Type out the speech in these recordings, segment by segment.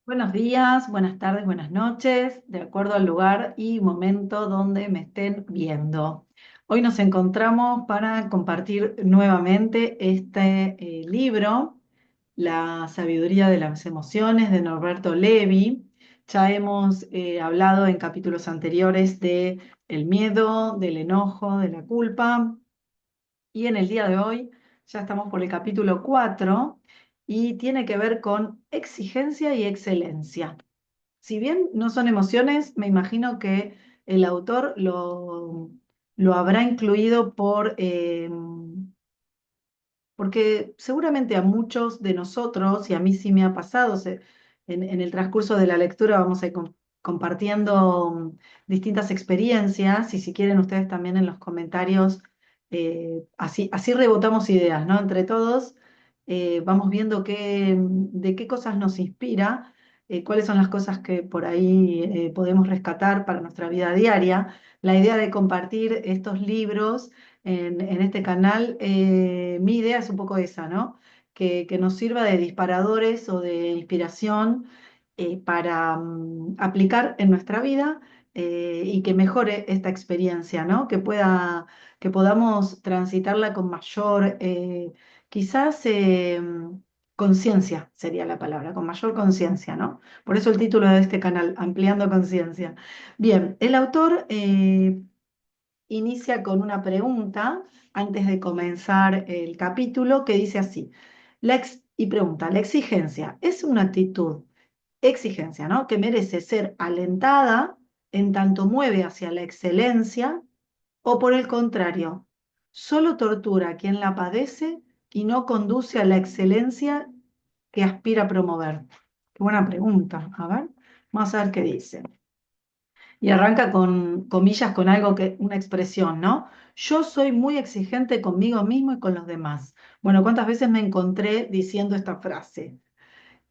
Buenos días, buenas tardes, buenas noches, de acuerdo al lugar y momento donde me estén viendo. Hoy nos encontramos para compartir nuevamente este libro, La sabiduría de las emociones, de Norberto Levi. Ya hemos hablado en capítulos anteriores de el miedo, del enojo, de la culpa. Y en el día de hoy ya estamos por el capítulo 4 y tiene que ver con exigencia y excelencia. Si bien no son emociones, me imagino que el autor lo habrá incluido porque seguramente a muchos de nosotros, y a mí sí me ha pasado, en el transcurso de la lectura vamos a ir compartiendo distintas experiencias, y si quieren ustedes también en los comentarios, así rebotamos ideas, ¿no? Entre todos vamos viendo de qué cosas nos inspira, cuáles son las cosas que por ahí podemos rescatar para nuestra vida diaria. La idea de compartir estos libros en este canal, mi idea es un poco esa, ¿no? Que nos sirva de disparadores o de inspiración para aplicar en nuestra vida y que mejore esta experiencia, ¿no? Que podamos transitarla con mayor, quizás conciencia sería la palabra, con mayor conciencia, ¿no? Por eso el título de este canal, Ampliando Conciencia. Bien, el autor inicia con una pregunta antes de comenzar el capítulo que dice así, y pregunta, ¿la exigencia es una actitud, exigencia, ¿no? que merece ser alentada en tanto mueve hacia la excelencia o por el contrario, solo tortura a quien la padece y no conduce a la excelencia que aspira a promover? Qué buena pregunta. A ver, vamos a ver qué dice. Y arranca con comillas, con algo una expresión, ¿no? Yo soy muy exigente conmigo mismo y con los demás. Bueno, ¿cuántas veces me encontré diciendo esta frase?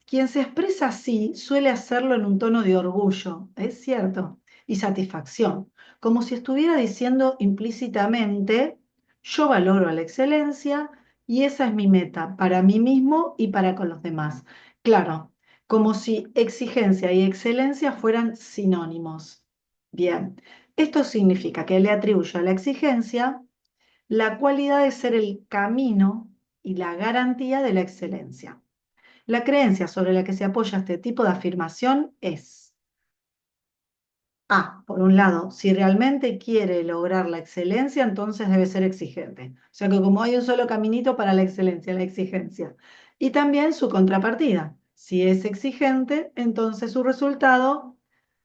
Quien se expresa así suele hacerlo en un tono de orgullo, es cierto, y satisfacción, como si estuviera diciendo implícitamente, yo valoro la excelencia y esa es mi meta para mí mismo y para con los demás. Claro, como si exigencia y excelencia fueran sinónimos. Bien, esto significa que le atribuye a la exigencia la cualidad de ser el camino y la garantía de la excelencia. La creencia sobre la que se apoya este tipo de afirmación es A, por un lado, si realmente quiere lograr la excelencia, entonces debe ser exigente. O sea que como hay un solo caminito para la excelencia, la exigencia. Y también su contrapartida. Si es exigente, entonces su resultado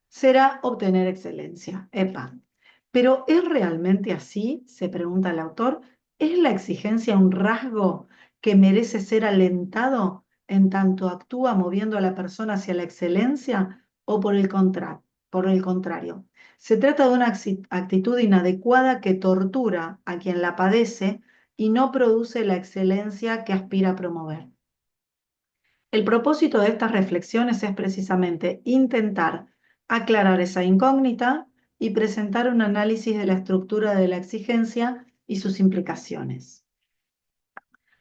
será obtener excelencia. Epa. Pero ¿es realmente así? Se pregunta el autor. ¿Es la exigencia un rasgo que merece ser alentado en tanto actúa moviendo a la persona hacia la excelencia o por el contrario? Se trata de una actitud inadecuada que tortura a quien la padece y no produce la excelencia que aspira a promover. El propósito de estas reflexiones es precisamente intentar aclarar esa incógnita y presentar un análisis de la estructura de la exigencia y sus implicaciones.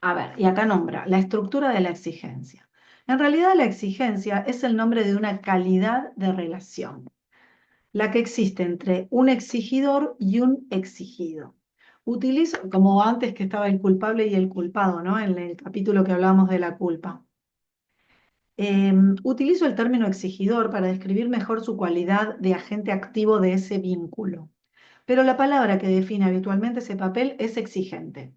A ver, y acá nombra la estructura de la exigencia. En realidad, la exigencia es el nombre de una calidad de relación, la que existe entre un exigidor y un exigido. Utilizo, como antes que estaba el culpable y el culpado, ¿no? En el capítulo que hablábamos de la culpa. Utilizo el término exigidor para describir mejor su cualidad de agente activo de ese vínculo, pero la palabra que define habitualmente ese papel es exigente,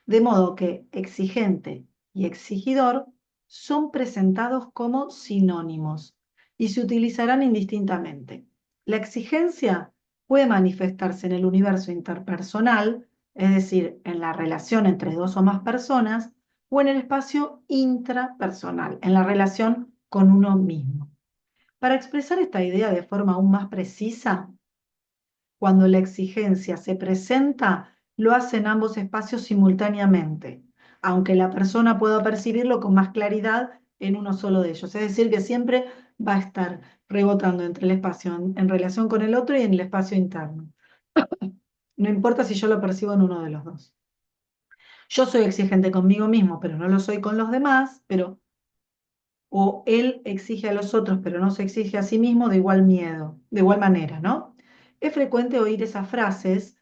de modo que exigente y exigidor son presentados como sinónimos y se utilizarán indistintamente. La exigencia puede manifestarse en el universo interpersonal, es decir, en la relación entre dos o más personas, o en el espacio intrapersonal, en la relación con uno mismo. Para expresar esta idea de forma aún más precisa, cuando la exigencia se presenta, lo hace en ambos espacios simultáneamente, aunque la persona pueda percibirlo con más claridad en uno solo de ellos. Es decir, que siempre va a estar rebotando entre el espacio en relación con el otro y en el espacio interno. No importa si yo lo percibo en uno de los dos. Yo soy exigente conmigo mismo, pero no lo soy con los demás, pero o él exige a los otros pero no se exige a sí mismo de igual miedo, de igual manera, ¿no? Es frecuente oír esas frases,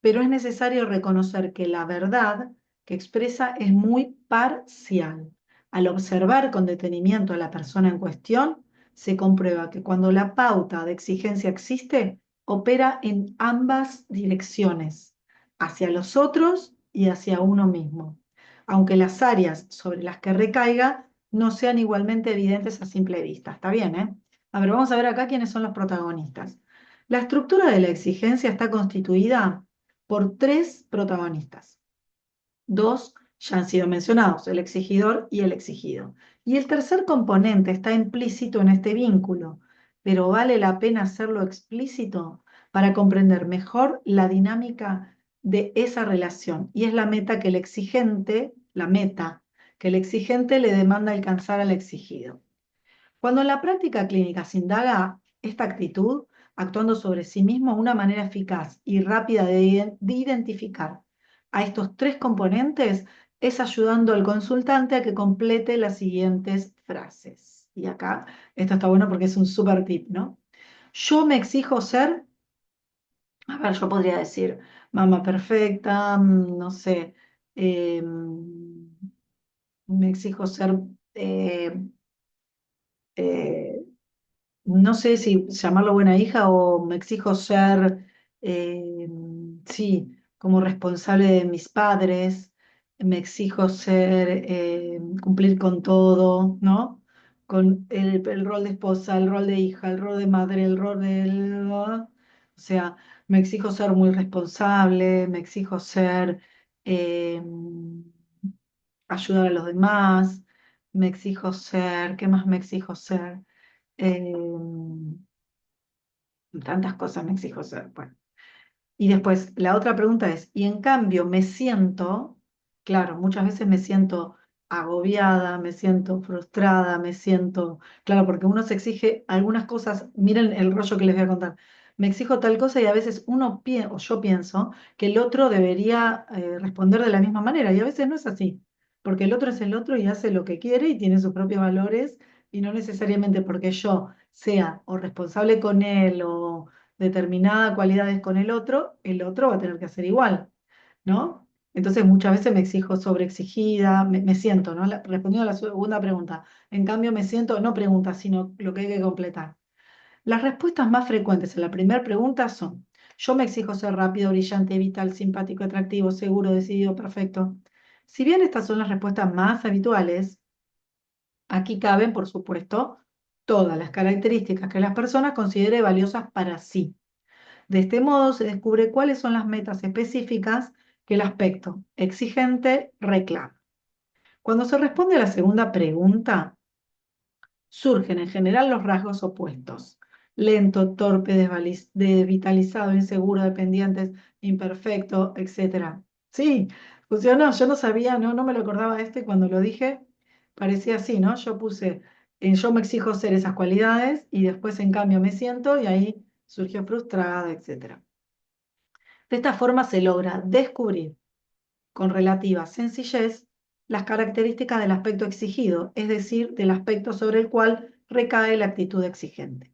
pero es necesario reconocer que la verdad que expresa es muy parcial. Al observar con detenimiento a la persona en cuestión, se comprueba que cuando la pauta de exigencia existe, opera en ambas direcciones, hacia los otros y hacia uno mismo, aunque las áreas sobre las que recaiga no sean igualmente evidentes a simple vista. ¿Está bien, eh? A ver, vamos a ver acá quiénes son los protagonistas. La estructura de la exigencia está constituida por tres protagonistas. Dos ya han sido mencionados, el exigidor y el exigido. Y el tercer componente está implícito en este vínculo, pero vale la pena hacerlo explícito para comprender mejor la dinámica de esa relación. Y es la meta que el exigente, la meta que el exigente le demanda alcanzar al exigido. Cuando en la práctica clínica se indaga esta actitud, actuando sobre sí mismo, una manera eficaz y rápida de identificar a estos tres componentes es ayudando al consultante a que complete las siguientes frases. Y acá, esto está bueno porque es un super tip, ¿no? Yo me exijo ser, a ver, yo podría decir, mamá perfecta, no sé, me exijo ser eh, eh, no sé si llamarlo buena hija o me exijo ser, eh, sí, como responsable de mis padres, me exijo ser, cumplir con todo, ¿no? Con el rol de esposa, el rol de hija, el rol de madre, el rol de... O sea, me exijo ser muy responsable, me exijo ser, eh, ayudar a los demás, me exijo ser, ¿qué más me exijo ser? Eh, tantas cosas me exijo ser. Bueno. Y después, la otra pregunta es, y en cambio me siento, claro, muchas veces me siento agobiada, me siento frustrada, me siento, claro, porque uno se exige algunas cosas, miren el rollo que les voy a contar, me exijo tal cosa y a veces uno piensa, o yo pienso, que el otro debería responder de la misma manera, y a veces no es así, porque el otro es el otro y hace lo que quiere y tiene sus propios valores, y no necesariamente porque yo sea o responsable con él o determinadas cualidades con el otro va a tener que hacer igual, ¿no? Entonces muchas veces me exijo sobreexigida, me siento, ¿no? Respondiendo a la segunda pregunta. En cambio me siento, no pregunta, sino lo que hay que completar. Las respuestas más frecuentes a la primera pregunta son, yo me exijo ser rápido, brillante, vital, simpático, atractivo, seguro, decidido, perfecto. Si bien estas son las respuestas más habituales, aquí caben, por supuesto, todas las características que las personas considere valiosas para sí. De este modo se descubre cuáles son las metas específicas que el aspecto exigente reclama. Cuando se responde a la segunda pregunta, surgen en general los rasgos opuestos. Lento, torpe, desvitalizado, inseguro, dependientes, imperfecto, etc. Sí, funcionó. Yo no sabía, no me lo acordaba este cuando lo dije. Parecía así, ¿no? Yo puse, yo me exijo ser esas cualidades y después en cambio me siento y ahí surgió frustrada, etc. De esta forma se logra descubrir con relativa sencillez las características del aspecto exigido, es decir, del aspecto sobre el cual recae la actitud exigente.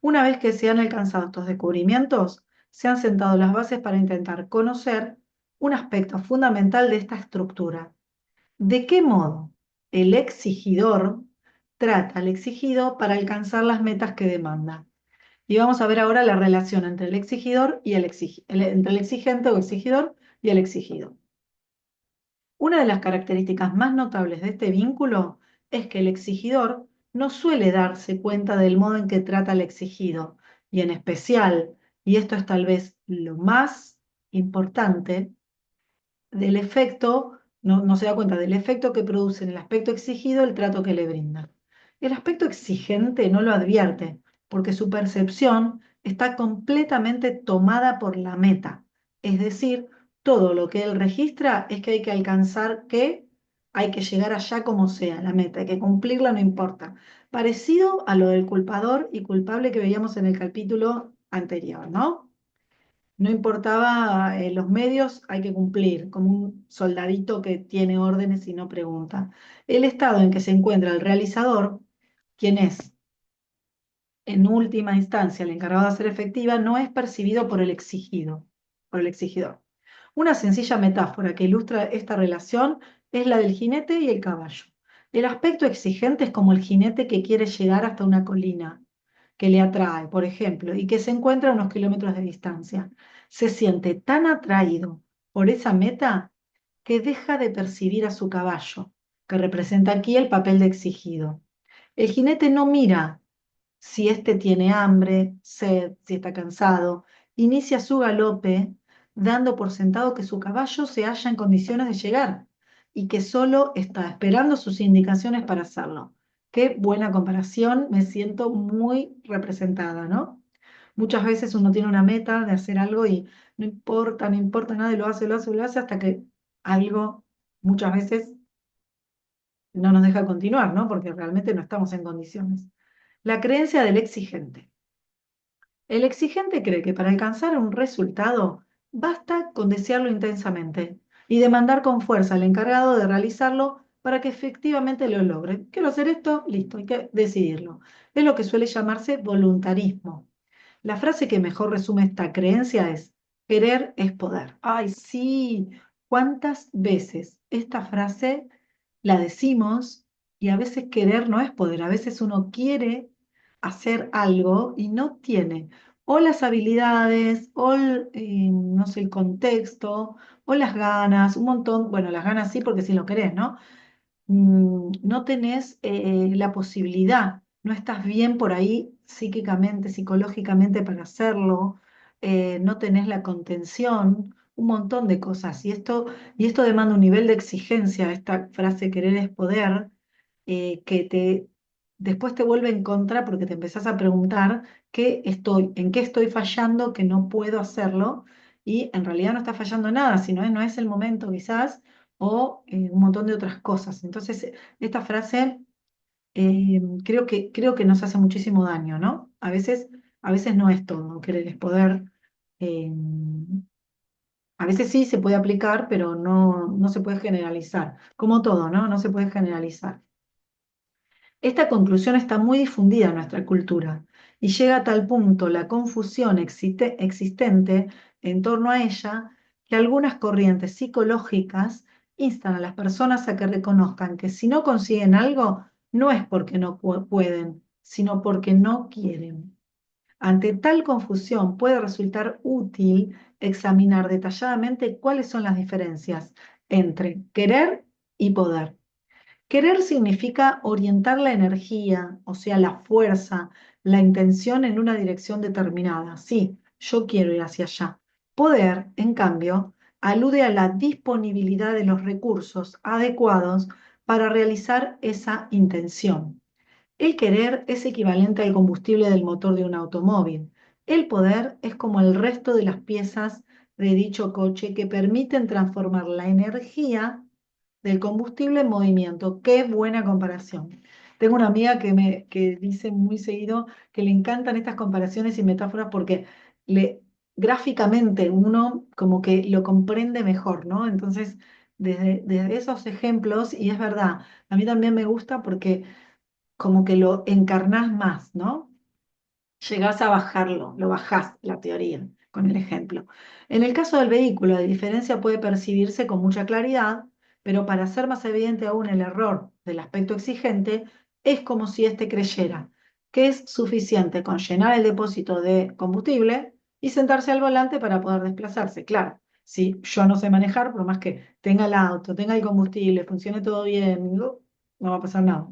Una vez que se han alcanzado estos descubrimientos, se han sentado las bases para intentar conocer un aspecto fundamental de esta estructura. ¿De qué modo el exigidor trata al exigido para alcanzar las metas que demanda? Y vamos a ver ahora la relación entre el exigidor y entre el exigente o exigidor y el exigido. Una de las características más notables de este vínculo es que el exigidor no suele darse cuenta del modo en que trata al exigido, y en especial, y esto es tal vez lo más importante, del efecto, no se da cuenta del efecto que produce en el aspecto exigido el trato que le brinda. El aspecto exigente no lo advierte, porque su percepción está completamente tomada por la meta, es decir, todo lo que él registra es que hay que alcanzar que hay que llegar allá como sea, la meta, hay que cumplirla, no importa. Parecido a lo del culpador y culpable que veíamos en el capítulo anterior, ¿no? No importaba los medios, hay que cumplir, como un soldadito que tiene órdenes y no pregunta. El estado en que se encuentra el realizador, quien es en última instancia el encargado de hacer efectiva, no es percibido por el exigido, por el exigidor. Una sencilla metáfora que ilustra esta relación es la del jinete y el caballo. El aspecto exigente es como el jinete que quiere llegar hasta una colina que le atrae, por ejemplo, y que se encuentra a unos kilómetros de distancia. Se siente tan atraído por esa meta que deja de percibir a su caballo, que representa aquí el papel de exigido. El jinete no mira si éste tiene hambre, sed, si está cansado, inicia su galope dando por sentado que su caballo se halla en condiciones de llegar y que solo está esperando sus indicaciones para hacerlo. Qué buena comparación, me siento muy representada, ¿no? Muchas veces uno tiene una meta de hacer algo y no importa, no importa nada, y lo hace, lo hace, lo hace hasta que algo muchas veces no nos deja continuar, ¿no? Porque realmente no estamos en condiciones. La creencia del exigente. El exigente cree que para alcanzar un resultado basta con desearlo intensamente y demandar con fuerza al encargado de realizarlo para que efectivamente lo logre. Quiero hacer esto, listo, hay que decidirlo. Es lo que suele llamarse voluntarismo. La frase que mejor resume esta creencia es, querer es poder. Ay, sí, ¿cuántas veces esta frase la decimos y a veces querer no es poder? A veces uno quiere hacer algo y no tiene o las habilidades, o no sé, el contexto, o las ganas, un montón, bueno, las ganas sí porque sí lo querés, ¿no? No tenés la posibilidad, no estás bien por ahí psíquicamente, psicológicamente para hacerlo, no tenés la contención, un montón de cosas. Y esto demanda un nivel de exigencia, esta frase querer es poder, que después te vuelve en contra porque te empezás a preguntar en qué estoy fallando, que no puedo hacerlo, y en realidad no está fallando nada, sino no es el momento quizás o un montón de otras cosas. Entonces, esta frase creo que nos hace muchísimo daño, ¿no? A veces no es todo, querer es poder. eh, a veces sí se puede aplicar, pero no se puede generalizar. Como todo, ¿no? No se puede generalizar. Esta conclusión está muy difundida en nuestra cultura y llega a tal punto la confusión existente en torno a ella que algunas corrientes psicológicas instan a las personas a que reconozcan que si no consiguen algo, no es porque no pueden, sino porque no quieren. Ante tal confusión puede resultar útil examinar detalladamente cuáles son las diferencias entre querer y poder. Querer significa orientar la energía, o sea, la fuerza, la intención en una dirección determinada. Sí, yo quiero ir hacia allá. Poder, en cambio, alude a la disponibilidad de los recursos adecuados para realizar esa intención. El querer es equivalente al combustible del motor de un automóvil. El poder es como el resto de las piezas de dicho coche que permiten transformar la energía del combustible en movimiento. Qué buena comparación. Tengo una amiga que dice muy seguido que le encantan estas comparaciones y metáforas porque le, gráficamente uno como que lo comprende mejor, ¿no? Entonces, desde esos ejemplos, y es verdad, a mí también me gusta porque como que lo encarnás más, ¿no? Llegás a bajarlo, lo bajás la teoría con el ejemplo. En el caso del vehículo, la diferencia puede percibirse con mucha claridad, pero para hacer más evidente aún el error del aspecto exigente, es como si éste creyera que es suficiente con llenar el depósito de combustible y sentarse al volante para poder desplazarse. Claro, si yo no sé manejar, por más que tenga el auto, tenga el combustible, funcione todo bien, no va a pasar nada.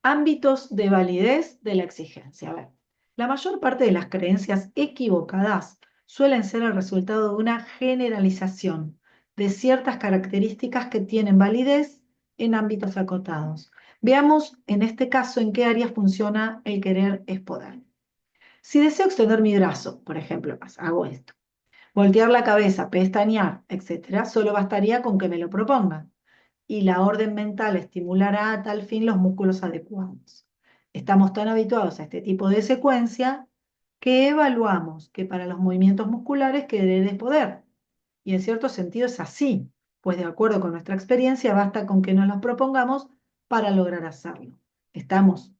Ámbitos de validez de la exigencia. A ver, la mayor parte de las creencias equivocadas suelen ser el resultado de una generalización de ciertas características que tienen validez en ámbitos acotados. Veamos en este caso en qué áreas funciona el querer es poder. Si deseo extender mi brazo, por ejemplo, hago esto. Voltear la cabeza, pestañear, etcétera, solo bastaría con que me lo propongan y la orden mental estimulará a tal fin los músculos adecuados. Estamos tan habituados a este tipo de secuencia que evaluamos que para los movimientos musculares querer es poder. Y en cierto sentido es así, pues de acuerdo con nuestra experiencia basta con que nos los propongamos para lograr hacerlo. Estamos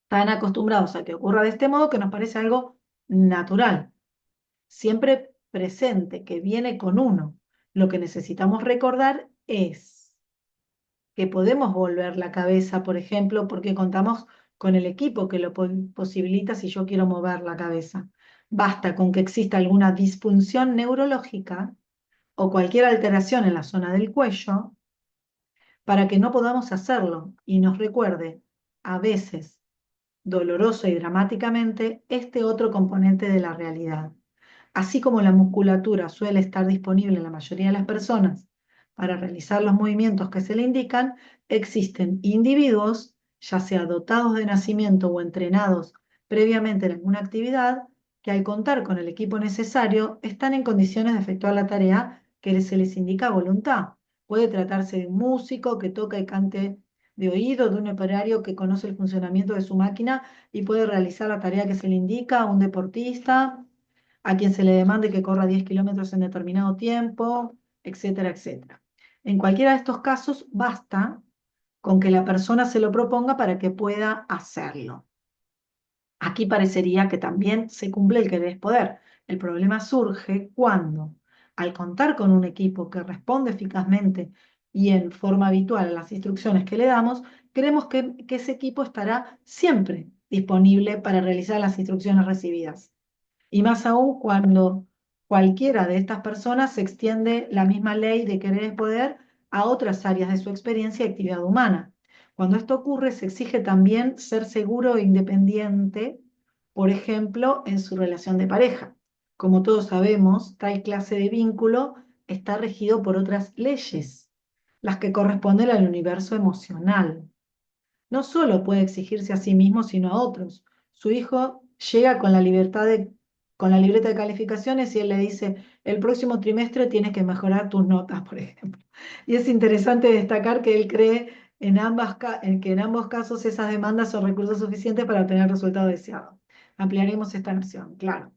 tan acostumbrados a que ocurra de este modo que nos parece algo natural, siempre presente, que viene con uno. Lo que necesitamos recordar es que podemos volver la cabeza, por ejemplo, porque contamos con el equipo que lo posibilita si yo quiero mover la cabeza. Basta con que exista alguna disfunción neurológica o cualquier alteración en la zona del cuello para que no podamos hacerlo y nos recuerde, a veces doloroso y dramáticamente, este otro componente de la realidad. Así como la musculatura suele estar disponible en la mayoría de las personas para realizar los movimientos que se le indican, existen individuos, ya sea dotados de nacimiento o entrenados previamente en alguna actividad, que al contar con el equipo necesario están en condiciones de efectuar la tarea que se les indica a voluntad. Puede tratarse de un músico que toca y cante de oído, de un operario que conoce el funcionamiento de su máquina y puede realizar la tarea que se le indica, un deportista a quien se le demande que corra 10 kilómetros en determinado tiempo, etcétera, etcétera. En cualquiera de estos casos, basta con que la persona se lo proponga para que pueda hacerlo. Aquí parecería que también se cumple el querer es poder. El problema surge cuando, al contar con un equipo que responde eficazmente y en forma habitual a las instrucciones que le damos, creemos que ese equipo estará siempre disponible para realizar las instrucciones recibidas. Y más aún cuando cualquiera de estas personas se extiende la misma ley de querer es poder a otras áreas de su experiencia y actividad humana. Cuando esto ocurre, se exige también ser seguro e independiente, por ejemplo, en su relación de pareja. Como todos sabemos, tal clase de vínculo está regido por otras leyes, las que corresponden al universo emocional. No solo puede exigirse a sí mismo, sino a otros. Su hijo llega con con la libreta de calificaciones y él le dice, el próximo trimestre tienes que mejorar tus notas, por ejemplo. Y es interesante destacar que él cree en que en ambos casos esas demandas son recursos suficientes para obtener el resultado deseado. Ampliaremos esta noción, claro.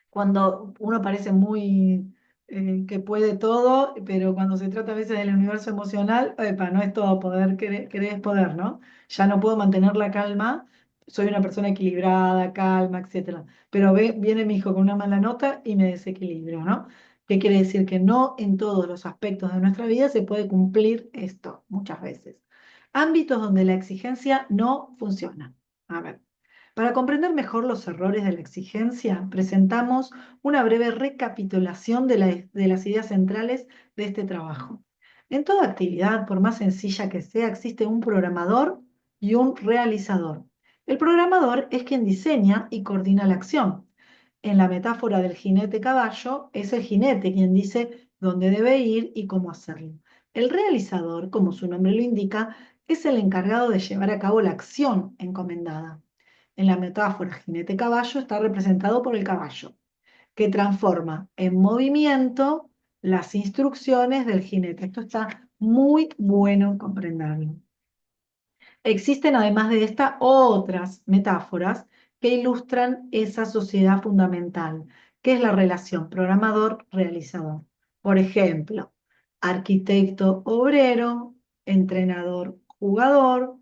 Cuando uno parece muy que puede todo, pero cuando se trata a veces del universo emocional, epa, no es todo poder, querer es poder, ¿no? Ya no puedo mantener la calma, soy una persona equilibrada, calma, etcétera. Pero viene mi hijo con una mala nota y me desequilibrio, ¿no? ¿Qué quiere decir? Que no en todos los aspectos de nuestra vida se puede cumplir esto, muchas veces. Ámbitos donde la exigencia no funciona. A ver. Para comprender mejor los errores de la exigencia, presentamos una breve recapitulación de las ideas centrales de este trabajo. En toda actividad, por más sencilla que sea, existe un programador y un realizador. El programador es quien diseña y coordina la acción. En la metáfora del jinete caballo, es el jinete quien dice dónde debe ir y cómo hacerlo. El realizador, como su nombre lo indica, es el encargado de llevar a cabo la acción encomendada. En la metáfora jinete-caballo está representado por el caballo, que transforma en movimiento las instrucciones del jinete. Esto está muy bueno comprenderlo. Existen además de esta otras metáforas que ilustran esa sociedad fundamental, que es la relación programador-realizador. Por ejemplo, arquitecto-obrero, entrenador-jugador,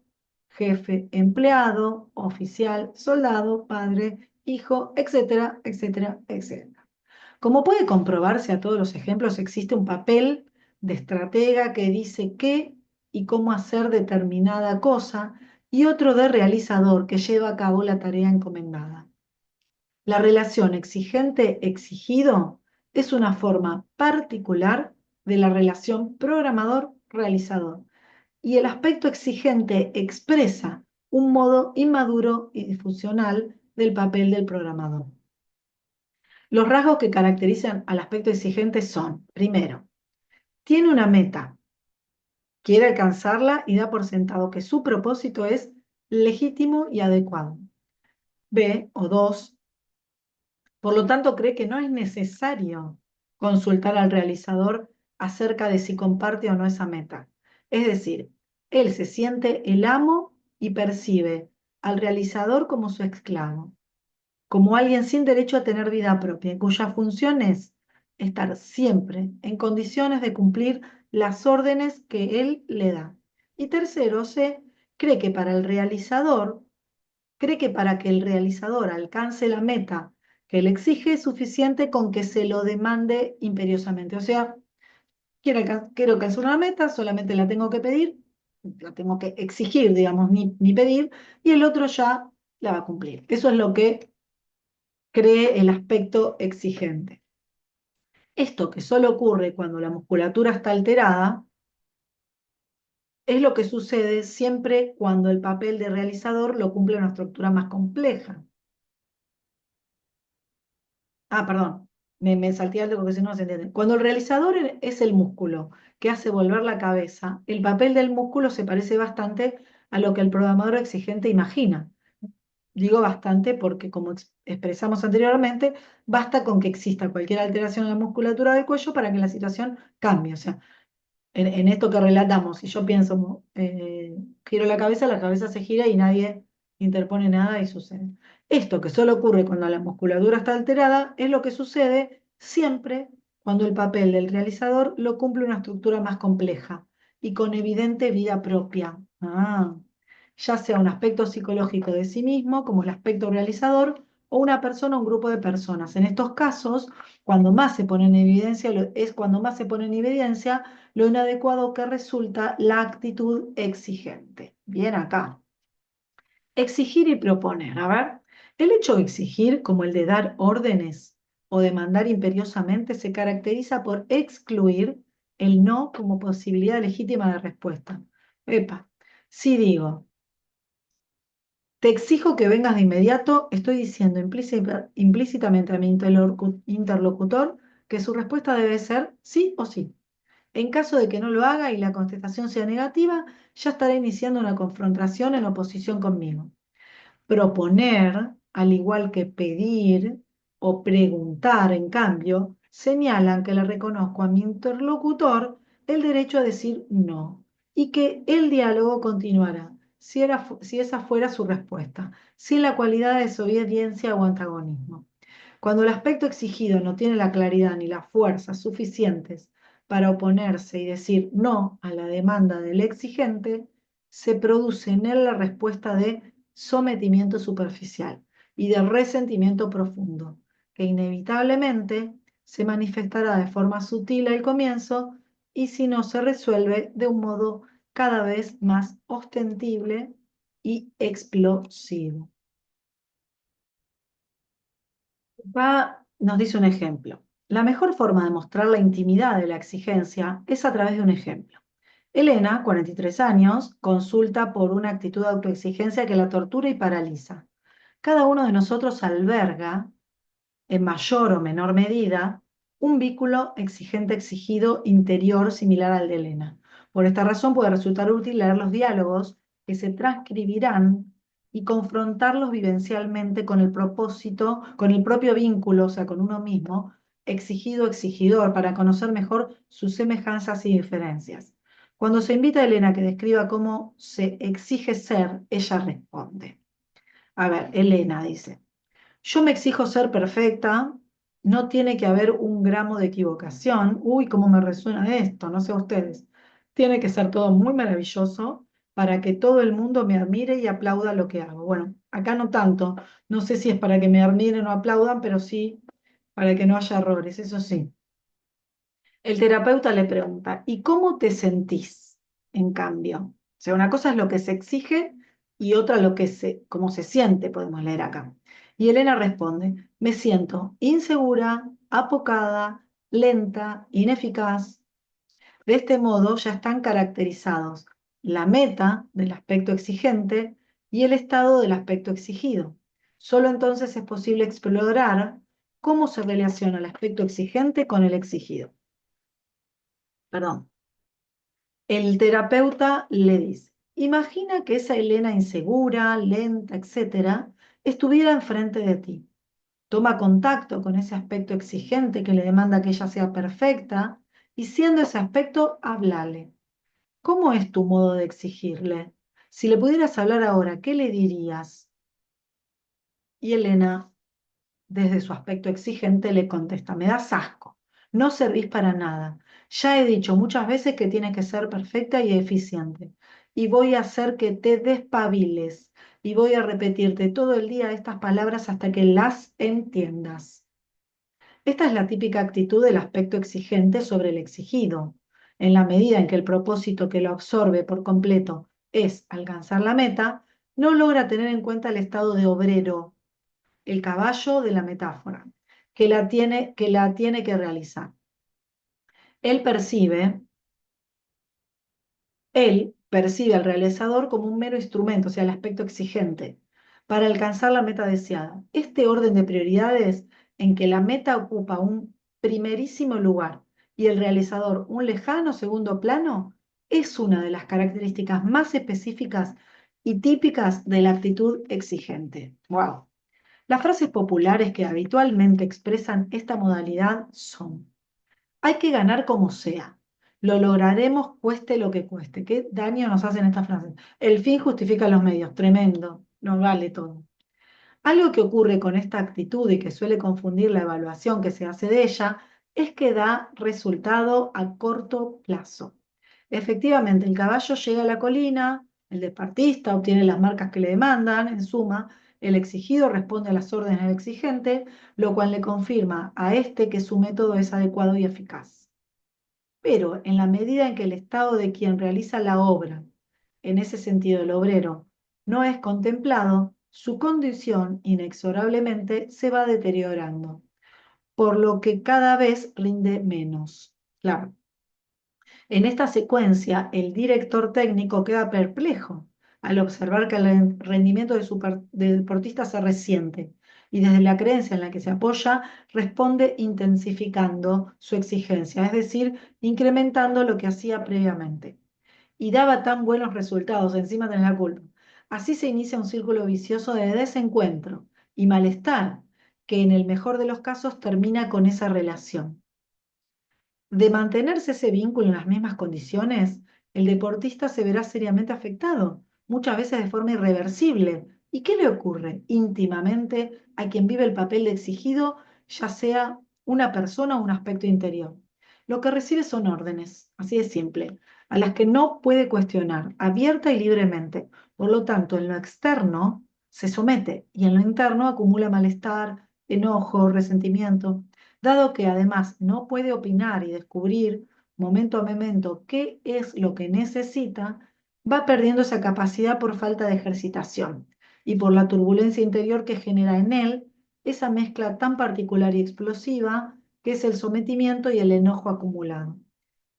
jefe-empleado, oficial-soldado, padre-hijo, etcétera, etcétera, etcétera. Como puede comprobarse a todos los ejemplos, existe un papel de estratega que dice qué y cómo hacer determinada cosa y otro de realizador que lleva a cabo la tarea encomendada. La relación exigente-exigido es una forma particular de la relación programador-realizador y el aspecto exigente expresa un modo inmaduro y disfuncional del papel del programador. Los rasgos que caracterizan al aspecto exigente son, primero, tiene una meta, quiere alcanzarla y da por sentado que su propósito es legítimo y adecuado. B, o dos, por lo tanto cree que no es necesario consultar al realizador acerca de si comparte o no esa meta. Es decir, él se siente el amo y percibe al realizador como su esclavo. como alguien sin derecho a tener vida propia, cuya función es estar siempre en condiciones de cumplir las órdenes que él le da. Y tercero, C, cree que para el realizador, cree que para que el realizador alcance la meta que le exige es suficiente con que se lo demande imperiosamente. O sea, quiero alcanzar una meta, solamente la tengo que pedir, la tengo que exigir, digamos, ni pedir, y el otro ya la va a cumplir. Eso es lo que cree el aspecto exigente. Esto que solo ocurre cuando la musculatura está alterada, es lo que sucede siempre cuando el papel de realizador lo cumple una estructura más compleja. Ah, perdón, me salté algo porque si no se entiende. Cuando el realizador es el músculo que hace volver la cabeza, el papel del músculo se parece bastante a lo que el programador exigente imagina. Digo bastante porque, como expresamos anteriormente, basta con que exista cualquier alteración en la musculatura del cuello para que la situación cambie. O sea, en esto que relatamos, si yo pienso, giro la cabeza se gira y nadie interpone nada y sucede. Esto que solo ocurre cuando la musculatura está alterada es lo que sucede siempre cuando el papel del realizador lo cumple una estructura más compleja y con evidente vida propia. Ya sea un aspecto psicológico de sí mismo, como el aspecto realizador, o una persona o un grupo de personas. En estos casos, cuando más se pone en evidencia, es cuando más se pone en evidencia lo inadecuado que resulta la actitud exigente. Bien acá. Exigir y proponer. A ver, el hecho de exigir, como el de dar órdenes o de mandar imperiosamente, se caracteriza por excluir el no como posibilidad legítima de respuesta. Epa, si digo, te exijo que vengas de inmediato, estoy diciendo implícitamente a mi interlocutor que su respuesta debe ser sí o sí. En caso de que no lo haga y la contestación sea negativa, ya estaré iniciando una confrontación en oposición conmigo. Proponer, al igual que pedir o preguntar, en cambio, señalan que le reconozco a mi interlocutor el derecho a decir no y que el diálogo continuará si esa fuera su respuesta, sin la cualidad de desobediencia o antagonismo. Cuando el aspecto exigido no tiene la claridad ni las fuerzas suficientes para oponerse y decir no a la demanda del exigente, se produce en él la respuesta de sometimiento superficial y de resentimiento profundo, que inevitablemente se manifestará de forma sutil al comienzo y si no se resuelve de un modo cada vez más ostensible y explosivo. Nos dice un ejemplo. La mejor forma de mostrar la intimidad de la exigencia es a través de un ejemplo. Elena, 43 años, consulta por una actitud de autoexigencia que la tortura y paraliza. Cada uno de nosotros alberga, en mayor o menor medida, un vínculo exigente exigido interior similar al de Elena. Por esta razón puede resultar útil leer los diálogos que se transcribirán y confrontarlos vivencialmente con el propósito, con el propio vínculo, o sea, con uno mismo, exigido-exigidor, para conocer mejor sus semejanzas y diferencias. Cuando se invita a Elena a que describa cómo se exige ser, ella responde. A ver, Elena dice. Yo me exijo ser perfecta, no tiene que haber un gramo de equivocación. Uy, cómo me resuena esto, no sé ustedes. Tiene que ser todo muy maravilloso para que todo el mundo me admire y aplauda lo que hago. Bueno, acá no tanto. No sé si es para que me admiren o aplaudan, pero sí para que no haya errores, eso sí. El terapeuta le pregunta, ¿y cómo te sentís en cambio? O sea, una cosa es lo que se exige y otra cómo se siente, podemos leer acá. Y Elena responde, me siento insegura, apocada, lenta, ineficaz. De este modo ya están caracterizados la meta del aspecto exigente y el estado del aspecto exigido. Solo entonces es posible explorar cómo se relaciona el aspecto exigente con el exigido. Perdón. El terapeuta le dice, imagina que esa Elena insegura, lenta, etcétera, estuviera enfrente de ti. Toma contacto con ese aspecto exigente que le demanda que ella sea perfecta y siendo ese aspecto, háblale. ¿Cómo es tu modo de exigirle? Si le pudieras hablar ahora, ¿qué le dirías? Y Elena desde su aspecto exigente, le contesta, me das asco, no servís para nada. Ya he dicho muchas veces que tienes que ser perfecta y eficiente, y voy a hacer que te despabiles, y voy a repetirte todo el día estas palabras hasta que las entiendas. Esta es la típica actitud del aspecto exigente sobre el exigido. En la medida en que el propósito que lo absorbe por completo es alcanzar la meta, no logra tener en cuenta el estado de obrero, el caballo de la metáfora, que la tiene que realizar. Él percibe, él percibe al realizador como un mero instrumento, o sea, el aspecto exigente, para alcanzar la meta deseada. Este orden de prioridades en que la meta ocupa un primerísimo lugar y el realizador un lejano segundo plano es una de las características más específicas y típicas de la actitud exigente. ¡Wow! Las frases populares que habitualmente expresan esta modalidad son: hay que ganar como sea. Lo lograremos cueste lo que cueste. ¿Qué daño nos hacen estas frases? El fin justifica los medios. Tremendo. Nos vale todo. Algo que ocurre con esta actitud y que suele confundir la evaluación que se hace de ella es que da resultado a corto plazo. Efectivamente, el caballo llega a la colina, el deportista obtiene las marcas que le demandan, en suma, el exigido responde a las órdenes del exigente, lo cual le confirma a este que su método es adecuado y eficaz. Pero en la medida en que el estado de quien realiza la obra, en ese sentido el obrero, no es contemplado, su condición inexorablemente se va deteriorando, por lo que cada vez rinde menos. Claro, en esta secuencia el director técnico queda perplejo al observar que el rendimiento del deportista se resiente y desde la creencia en la que se apoya responde intensificando su exigencia, es decir, incrementando lo que hacía previamente. Y daba tan buenos resultados, encima de la culpa. Así se inicia un círculo vicioso de desencuentro y malestar que en el mejor de los casos termina con esa relación. De mantenerse ese vínculo en las mismas condiciones, el deportista se verá seriamente afectado, muchas veces de forma irreversible. ¿Y qué le ocurre íntimamente a quien vive el papel de exigido, ya sea una persona o un aspecto interior? Lo que recibe son órdenes, así de simple, a las que no puede cuestionar abierta y libremente. Por lo tanto, en lo externo se somete y en lo interno acumula malestar, enojo, resentimiento. Dado que además no puede opinar y descubrir momento a momento qué es lo que necesita, va perdiendo esa capacidad por falta de ejercitación y por la turbulencia interior que genera en él esa mezcla tan particular y explosiva que es el sometimiento y el enojo acumulado.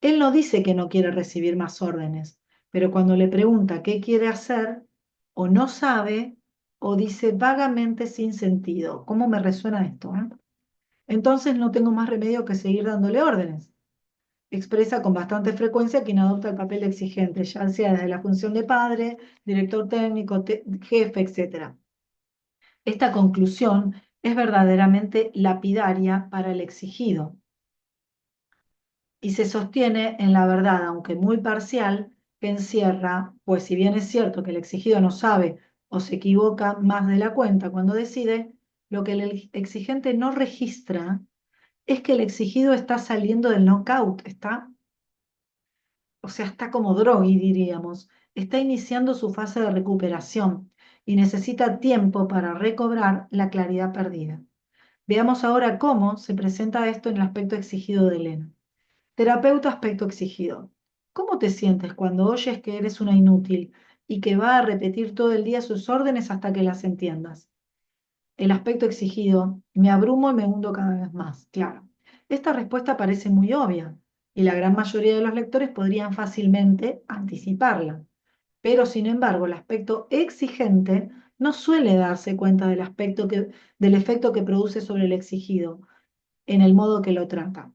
Él no dice que no quiere recibir más órdenes, pero cuando le pregunta qué quiere hacer, o no sabe, o dice vagamente sin sentido. ¿Cómo me resuena esto, eh? Entonces no tengo más remedio que seguir dándole órdenes. Expresa con bastante frecuencia quien adopta el papel de exigente, ya sea desde la función de padre, director técnico, jefe, etc. Esta conclusión es verdaderamente lapidaria para el exigido y se sostiene en la verdad, aunque muy parcial, que encierra, pues si bien es cierto que el exigido no sabe o se equivoca más de la cuenta cuando decide, lo que el exigente no registra es que el exigido está saliendo del knockout, está como drogui, diríamos, está iniciando su fase de recuperación y necesita tiempo para recobrar la claridad perdida. Veamos ahora cómo se presenta esto en el aspecto exigido de Elena. Terapeuta aspecto exigido. ¿Cómo te sientes cuando oyes que eres una inútil y que va a repetir todo el día sus órdenes hasta que las entiendas? El aspecto exigido: me abrumo y me hundo cada vez más. Claro, esta respuesta parece muy obvia y la gran mayoría de los lectores podrían fácilmente anticiparla. Pero, sin embargo, el aspecto exigente no suele darse cuenta del efecto que produce sobre el exigido en el modo que lo trata.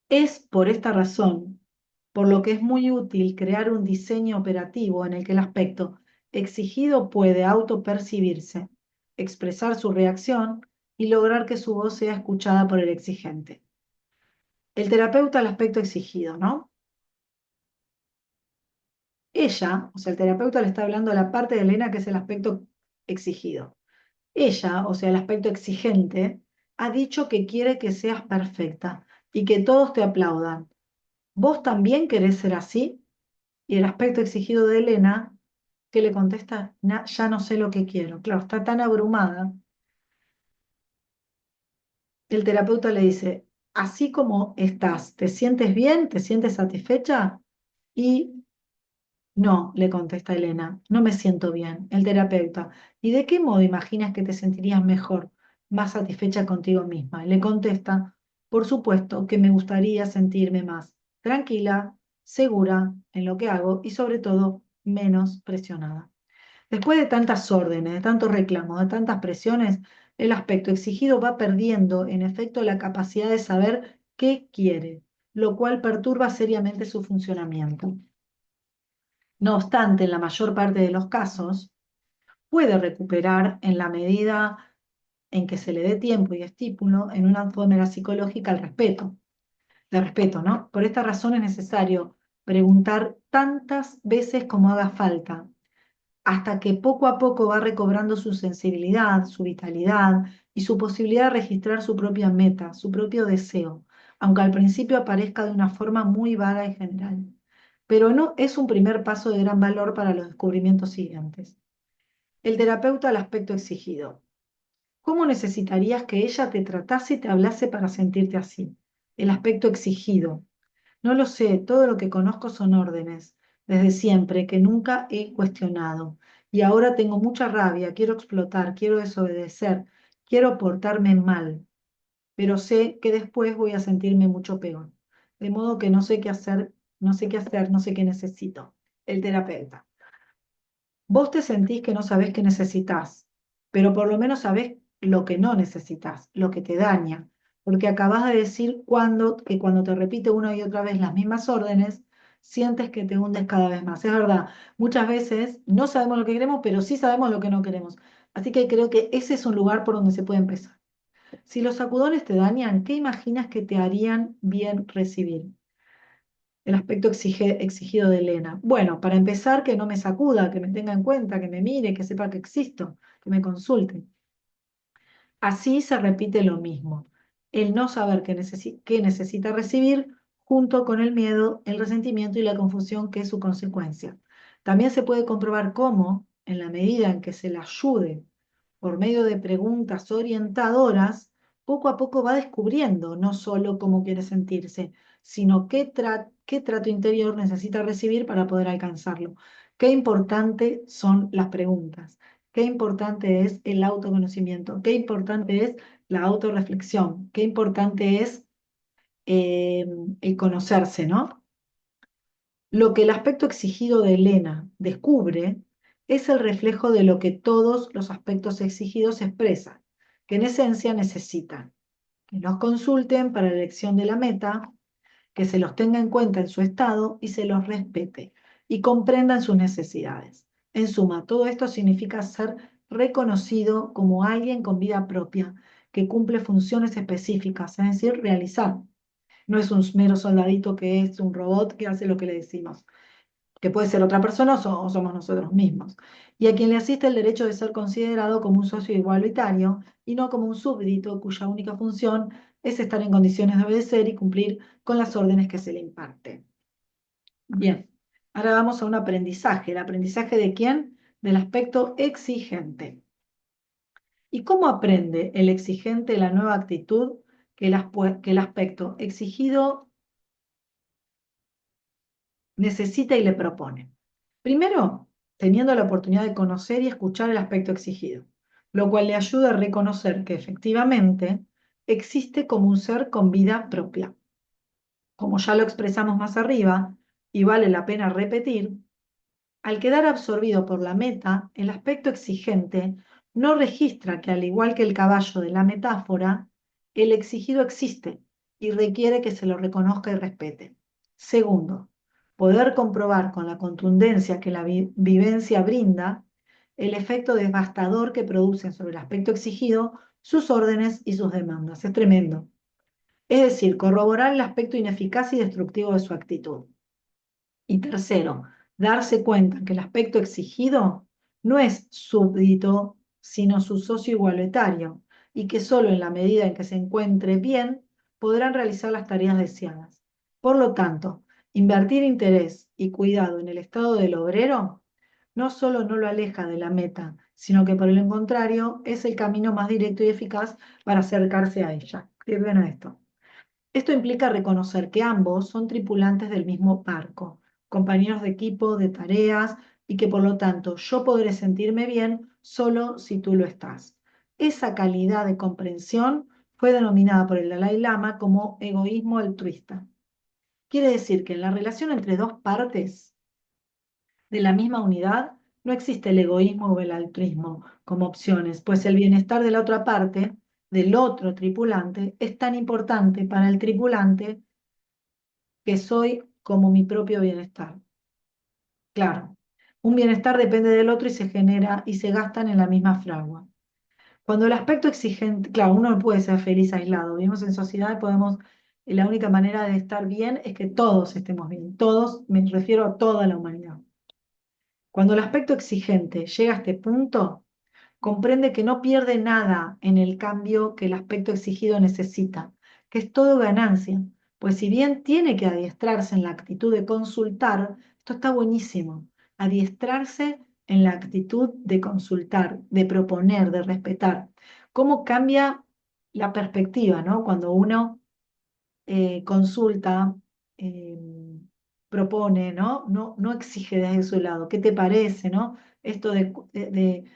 Es por esta razón por lo que es muy útil crear un diseño operativo en el que el aspecto exigido puede autopercibirse, expresar su reacción y lograr que su voz sea escuchada por el exigente. El terapeuta al aspecto exigido, ¿no? Ella, o sea, el terapeuta le está hablando a la parte de Elena que es el aspecto exigido. Ella, o sea, el aspecto exigente, ha dicho que quiere que seas perfecta y que todos te aplaudan. ¿Vos también querés ser así? Y el aspecto exigido de Elena, que le contesta, ya no sé lo que quiero". Claro, está tan abrumada. El terapeuta le dice, así como estás, ¿te sientes bien? ¿Te sientes satisfecha? Y no, le contesta Elena, no me siento bien. El terapeuta, ¿y de qué modo imaginas que te sentirías mejor, más satisfecha contigo misma? Le contesta, por supuesto que me gustaría sentirme más tranquila, segura en lo que hago y sobre todo menos presionada. Después de tantas órdenes, de tantos reclamos, de tantas presiones, el aspecto exigido va perdiendo, en efecto, la capacidad de saber qué quiere, lo cual perturba seriamente su funcionamiento. No obstante, en la mayor parte de los casos, puede recuperar en la medida en que se le dé tiempo y estímulo en una fórmula psicológica al respeto, de respeto, ¿no? Por esta razón es necesario preguntar tantas veces como haga falta hasta que poco a poco va recobrando su sensibilidad, su vitalidad y su posibilidad de registrar su propia meta, su propio deseo, aunque al principio aparezca de una forma muy vaga y general. Pero no es un primer paso de gran valor para los descubrimientos siguientes. El terapeuta al aspecto exigido. ¿Cómo necesitarías que ella te tratase y te hablase para sentirte así? El aspecto exigido. No lo sé, todo lo que conozco son órdenes, desde siempre, que nunca he cuestionado. Y ahora tengo mucha rabia, quiero explotar, quiero desobedecer, quiero portarme mal, pero sé que después voy a sentirme mucho peor. De modo que no sé qué hacer, no sé qué hacer, no sé qué necesito. El terapeuta. Vos te sentís que no sabés qué necesitas, pero por lo menos sabés lo que no necesitas, lo que te daña, porque acabás de decir que cuando te repite una y otra vez las mismas órdenes, sientes que te hundes cada vez más. Es verdad, muchas veces no sabemos lo que queremos, pero sí sabemos lo que no queremos. Así que creo que ese es un lugar por donde se puede empezar. Si los sacudones te dañan, ¿qué imaginas que te harían bien recibir? El aspecto exigido de Elena. Bueno, para empezar, que no me sacuda, que me tenga en cuenta, que me mire, que sepa que existo, que me consulte. Así se repite lo mismo. El no saber qué necesita recibir junto con el miedo, el resentimiento y la confusión que es su consecuencia. También se puede comprobar cómo, en la medida en que se le ayude por medio de preguntas orientadoras, poco a poco va descubriendo no solo cómo quiere sentirse, sino qué trato interior necesita recibir para poder alcanzarlo. Qué importante son las preguntas, qué importante es el autoconocimiento, qué importante es la autorreflexión, qué importante es eh, el conocerse, ¿no? Lo que el aspecto exigido de Elena descubre es el reflejo de lo que todos los aspectos exigidos expresan, que en esencia necesitan que los consulten para la elección de la meta, que se los tenga en cuenta en su estado y se los respete y comprendan sus necesidades. En suma, todo esto significa ser reconocido como alguien con vida propia, que cumple funciones específicas, es decir, realizar. No es un mero soldadito que es un robot que hace lo que le decimos, que puede ser otra persona o somos nosotros mismos, y a quien le asiste el derecho de ser considerado como un socio igualitario y no como un súbdito cuya única función es estar en condiciones de obedecer y cumplir con las órdenes que se le imparten. Bien, ahora vamos a un aprendizaje. ¿El aprendizaje de quién? Del aspecto exigente. ¿Y cómo aprende el exigente la nueva actitud que el aspecto exigido necesita y le propone? Primero, teniendo la oportunidad de conocer y escuchar el aspecto exigido, lo cual le ayuda a reconocer que efectivamente existe como un ser con vida propia. Como ya lo expresamos más arriba, y vale la pena repetir, al quedar absorbido por la meta, el aspecto exigente no registra que, al igual que el caballo de la metáfora, el exigido existe y requiere que se lo reconozca y respete. Segundo, poder comprobar con la contundencia que la vivencia brinda el efecto devastador que producen sobre el aspecto exigido sus órdenes y sus demandas. Es tremendo. Es decir, corroborar el aspecto ineficaz y destructivo de su actitud. Y tercero, darse cuenta que el aspecto exigido no es súbdito, sino su socio igualitario, y que solo en la medida en que se encuentre bien podrán realizar las tareas deseadas. Por lo tanto, invertir interés y cuidado en el estado del obrero no solo no lo aleja de la meta, sino que por el contrario es el camino más directo y eficaz para acercarse a ella. Qué bueno esto. Esto implica reconocer que ambos son tripulantes del mismo barco, compañeros de equipo, de tareas, y que por lo tanto yo podré sentirme bien solo si tú lo estás. Esa calidad de comprensión fue denominada por el Dalai Lama como egoísmo altruista. Quiere decir que en la relación entre dos partes de la misma unidad no existe el egoísmo o el altruismo como opciones, pues el bienestar de la otra parte, del otro tripulante, es tan importante para el tripulante que soy como mi propio bienestar. Claro, un bienestar depende del otro y se genera y se gastan en la misma fragua. Cuando el aspecto exigente, claro, uno no puede ser feliz aislado, vivimos en sociedad y podemos, la única manera de estar bien es que todos estemos bien, todos, me refiero a toda la humanidad. Cuando el aspecto exigente llega a este punto, comprende que no pierde nada en el cambio que el aspecto exigido necesita, que es todo ganancia, pues si bien tiene que adiestrarse en la actitud de consultar, esto está buenísimo, adiestrarse en la actitud de consultar, de proponer, de respetar. ¿Cómo cambia la perspectiva, ¿no? Cuando uno consulta, eh, propone, ¿no? No exige desde su lado. ¿Qué te parece, no? Esto en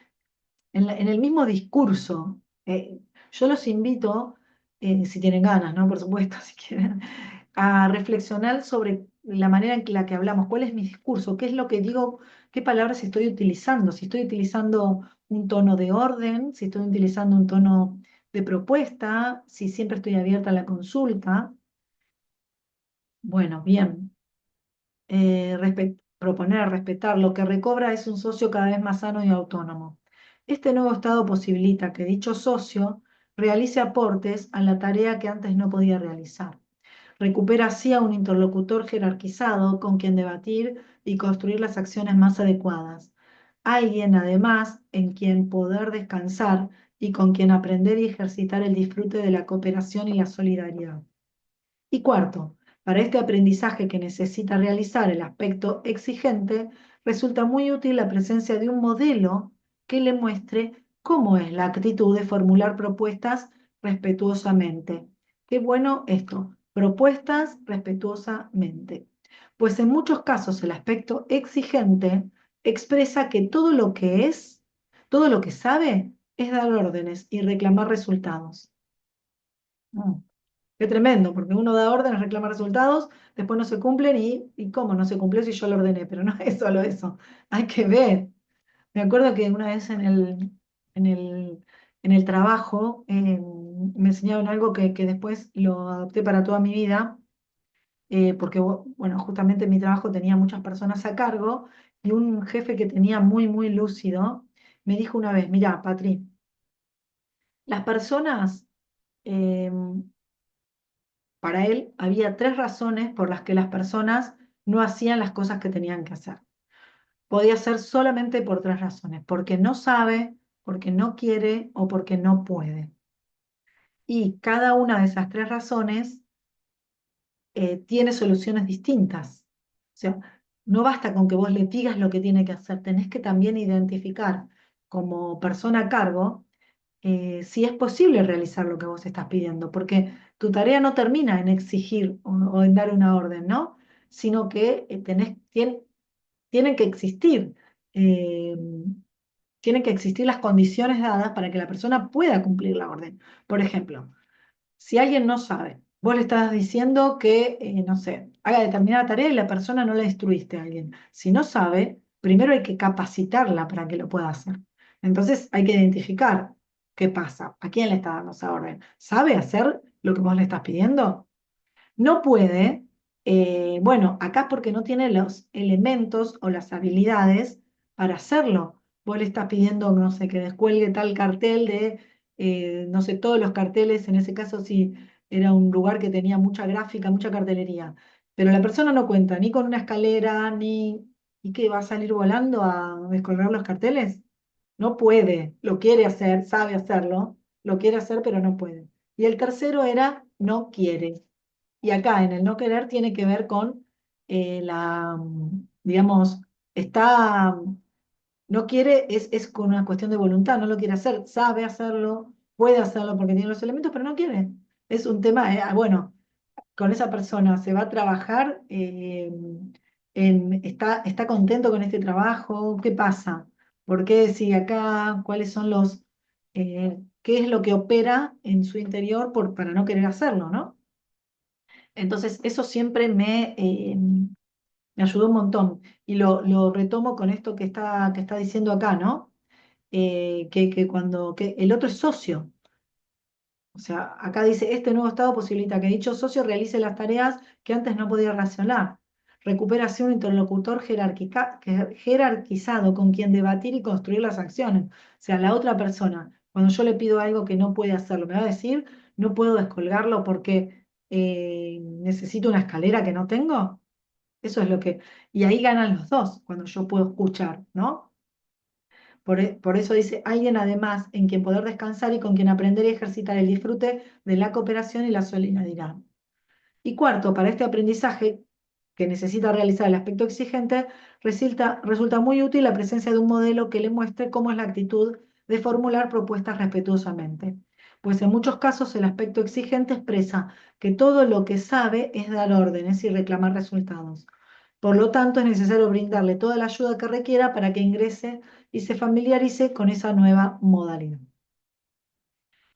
el mismo discurso. Yo los invito, si tienen ganas, ¿no? Por supuesto, si quieren, a reflexionar sobre la manera en la que hablamos, cuál es mi discurso, qué es lo que digo, qué palabras estoy utilizando, si estoy utilizando un tono de orden, si estoy utilizando un tono de propuesta, si siempre estoy abierta a la consulta. Bueno, bien. Proponer, respetar, lo que recobra es un socio cada vez más sano y autónomo. Este nuevo estado posibilita que dicho socio realice aportes a la tarea que antes no podía realizar. Recupera así a un interlocutor jerarquizado con quien debatir y construir las acciones más adecuadas. Alguien, además, en quien poder descansar y con quien aprender y ejercitar el disfrute de la cooperación y la solidaridad. Y cuarto, para este aprendizaje que necesita realizar el aspecto exigente, resulta muy útil la presencia de un modelo que le muestre cómo es la actitud de formular propuestas respetuosamente. Qué bueno esto, propuestas respetuosamente. Pues en muchos casos el aspecto exigente expresa que todo lo que es, todo lo que sabe, es dar órdenes y reclamar resultados. Mm. Qué tremendo, porque uno da órdenes, reclama resultados, después no se cumplen y ¿cómo no se cumplió si yo lo ordené? Pero no es solo eso, hay que ver. Me acuerdo que una vez en el, en el trabajo me enseñaron algo que después lo adopté para toda mi vida, porque bueno, justamente mi trabajo tenía muchas personas a cargo y un jefe que tenía muy lúcido me dijo una vez, mira, Patri, las personas... em, para él había tres razones por las que las personas no hacían las cosas que tenían que hacer. Podía ser solamente por tres razones, porque no sabe, porque no quiere o porque no puede. Y cada una de esas tres razones tiene soluciones distintas. O sea, no basta con que vos le digas lo que tiene que hacer, tenés que también identificar como persona a cargo si es posible realizar lo que vos estás pidiendo, porque tu tarea no termina en exigir o en dar una orden, ¿no? Sino que tienen que existir, eh, tienen que existir las condiciones dadas para que la persona pueda cumplir la orden. Por ejemplo, si alguien no sabe, vos le estás diciendo que, no sé, haga determinada tarea y la persona no la instruiste a alguien. Si no sabe, primero hay que capacitarla para que lo pueda hacer. Entonces hay que identificar qué pasa, a quién le está dando esa orden. ¿Sabe hacer lo que vos le estás pidiendo? No puede, bueno, acá porque no tiene los elementos o las habilidades para hacerlo. Vos le estás pidiendo, no sé, que descuelgue tal cartel de, no sé, todos los carteles, en ese caso sí era un lugar que tenía mucha gráfica, mucha cartelería, pero la persona no cuenta ni con una escalera, ni... ¿Y qué va a salir volando a descolgar los carteles? no puede, lo quiere hacer, sabe hacerlo, lo quiere hacer, pero no puede. Y el tercero era no quiere. Y acá en el no querer tiene que ver con digamos, está, no quiere, es con una cuestión de voluntad, no lo quiere hacer, sabe hacerlo, puede hacerlo porque tiene los elementos, pero no quiere. Es un tema, bueno, con esa persona se va a trabajar, está contento con este trabajo, ¿qué pasa? ¿Por qué sigue acá? ¿Cuáles son qué es lo que opera en su interior para no querer hacerlo, ¿no? Entonces, eso siempre me ayudó un montón. Y lo retomo con esto que está diciendo acá, ¿no? Que el otro es socio. O sea, acá dice, este nuevo estado posibilita que dicho socio realice las tareas que antes no podía racionar. Recupera así un interlocutor jerarquizado con quien debatir y construir las acciones. O sea, la otra persona, cuando yo le pido algo que no puede hacerlo, me va a decir, no puedo descolgarlo porque necesito una escalera que no tengo. Eso es lo que... Y ahí ganan los dos, cuando yo puedo escuchar, ¿no? Por eso dice, alguien además en quien poder descansar y con quien aprender y ejercitar el disfrute de la cooperación y la solidaridad. Y cuarto, para este aprendizaje que necesita realizar el aspecto exigente, resulta muy útil la presencia de un modelo que le muestre cómo es la actitud de formular propuestas respetuosamente. Pues en muchos casos el aspecto exigente expresa que todo lo que sabe es dar órdenes y reclamar resultados. Por lo tanto, es necesario brindarle toda la ayuda que requiera para que ingrese y se familiarice con esa nueva modalidad.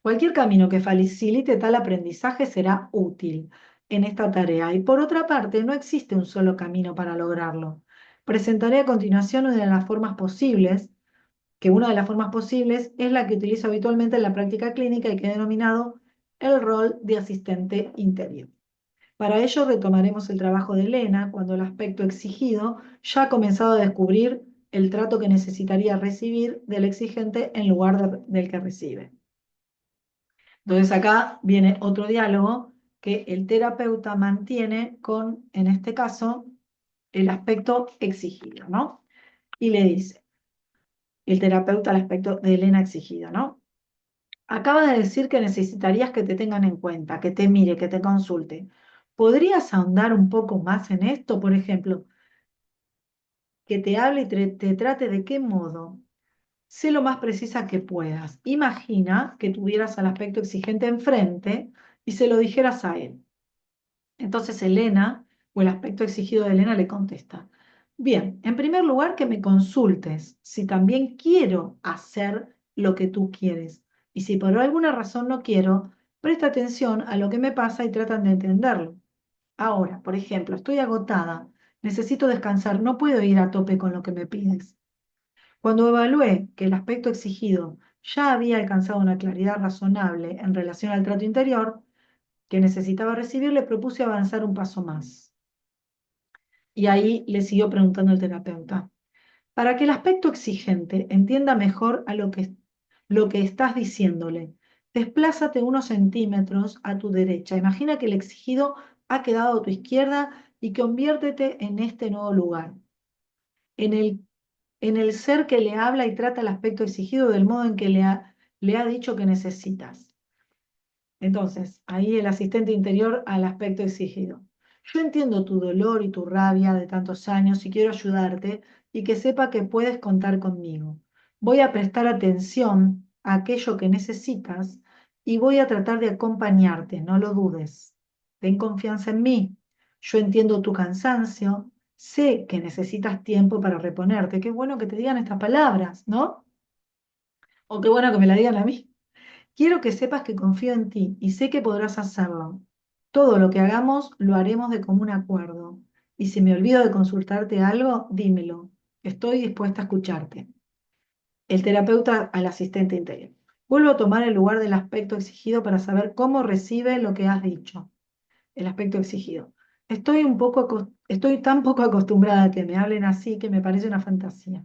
Cualquier camino que facilite tal aprendizaje será útil en esta tarea y por otra parte no existe un solo camino para lograrlo. Presentaré a continuación una de las formas posibles es la que utilizo habitualmente en la práctica clínica y que he denominado el rol de asistente interior. Para ello retomaremos el trabajo de Elena cuando el aspecto exigido ya ha comenzado a descubrir el trato que necesitaría recibir del exigente en lugar del que recibe. Entonces acá viene otro diálogo que el terapeuta mantiene con, en este caso, el aspecto exigido, ¿no? Y le dice, el terapeuta al aspecto de Elena exigido, ¿no? Acaba de decir que necesitarías que te tengan en cuenta, que te mire, que te consulte. ¿Podrías ahondar un poco más en esto? Por ejemplo, que te hable y te trate de qué modo. Sé lo más precisa que puedas. Imagina que tuvieras al aspecto exigente enfrente y se lo dijeras a él. Entonces Elena, o el aspecto exigido de Elena, le contesta, bien, en primer lugar que me consultes si también quiero hacer lo que tú quieres. Y si por alguna razón no quiero, presta atención a lo que me pasa y tratan de entenderlo. Ahora, por ejemplo, estoy agotada, necesito descansar, no puedo ir a tope con lo que me pides. Cuando evalué que el aspecto exigido ya había alcanzado una claridad razonable en relación al trato interior que necesitaba recibir, le propuse avanzar un paso más. Y ahí le siguió preguntando el terapeuta. Para que el aspecto exigente entienda mejor lo que estás diciéndole, desplázate unos centímetros a tu derecha. Imagina que el exigido ha quedado a tu izquierda y conviértete en este nuevo lugar, en el ser que le habla y trata el aspecto exigido del modo en que le ha dicho que necesitas. Entonces, ahí el asistente interior al aspecto exigido. Yo entiendo tu dolor y tu rabia de tantos años y quiero ayudarte y que sepa que puedes contar conmigo. Voy a prestar atención a aquello que necesitas y voy a tratar de acompañarte, no lo dudes. Ten confianza en mí. Yo entiendo tu cansancio, sé que necesitas tiempo para reponerte. Qué bueno que te digan estas palabras, ¿no? O qué bueno que me la digan a mí. Quiero que sepas que confío en ti y sé que podrás hacerlo. Todo lo que hagamos lo haremos de común acuerdo. Y si me olvido de consultarte algo, dímelo. Estoy dispuesta a escucharte. El terapeuta al asistente interior. Vuelvo a tomar el lugar del aspecto exigido para saber cómo recibe lo que has dicho. El aspecto exigido. Estoy tan poco acostumbrada a que me hablen así que me parece una fantasía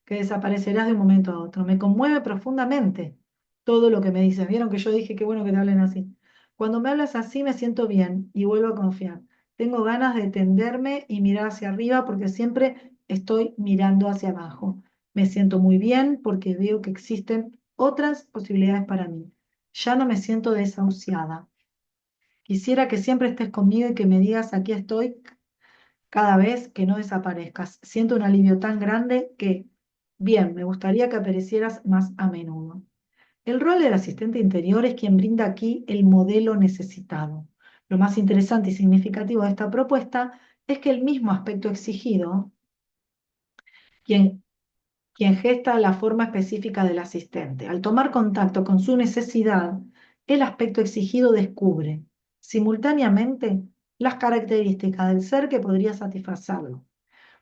que desaparecerás de un momento a otro. Me conmueve profundamente todo lo que me dices. Vieron que yo dije qué bueno que te hablen así. Cuando me hablas así me siento bien y vuelvo a confiar. Tengo ganas de tenderme y mirar hacia arriba porque siempre estoy mirando hacia abajo. Me siento muy bien porque veo que existen otras posibilidades para mí. Ya no me siento desahuciada. Quisiera que siempre estés conmigo y que me digas aquí estoy cada vez que no desaparezcas. Siento un alivio tan grande que, bien, me gustaría que aparecieras más a menudo. El rol del asistente interior es quien brinda aquí el modelo necesitado. Lo más interesante y significativo de esta propuesta es que el mismo aspecto exigido, quien quien gesta la forma específica del asistente. Al tomar contacto con su necesidad, el aspecto exigido descubre simultáneamente las características del ser que podría satisfacerlo.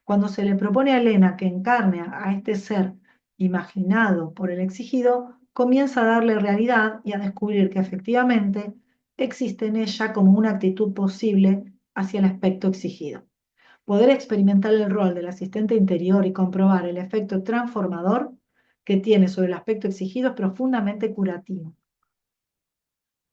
Cuando se le propone a Elena que encarne a este ser imaginado por el exigido, comienza a darle realidad y a descubrir que efectivamente existe en ella como una actitud posible hacia el aspecto exigido. Poder experimentar el rol del asistente interior y comprobar el efecto transformador que tiene sobre el aspecto exigido es profundamente curativo.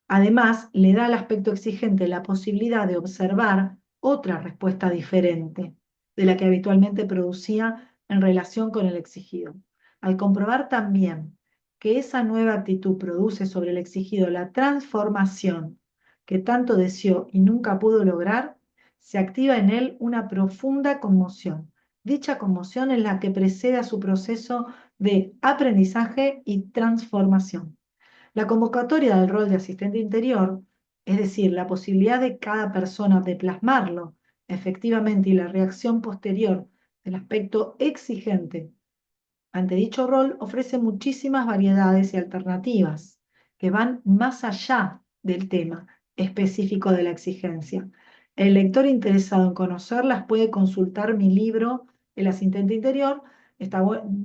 Además, le da al aspecto exigente la posibilidad de observar otra respuesta diferente de la que habitualmente producía en relación con el exigido. Al comprobar también que esa nueva actitud produce sobre el exigido la transformación que tanto deseó y nunca pudo lograr, se activa en él una profunda conmoción. Dicha conmoción es la que precede a su proceso de aprendizaje y transformación. La convocatoria del rol de asistente interior, es decir, la posibilidad de cada persona de plasmarlo efectivamente y la reacción posterior del aspecto exigente ante dicho rol, ofrece muchísimas variedades y alternativas que van más allá del tema específico de la exigencia. El lector interesado en conocerlas puede consultar mi libro, El asistente interior.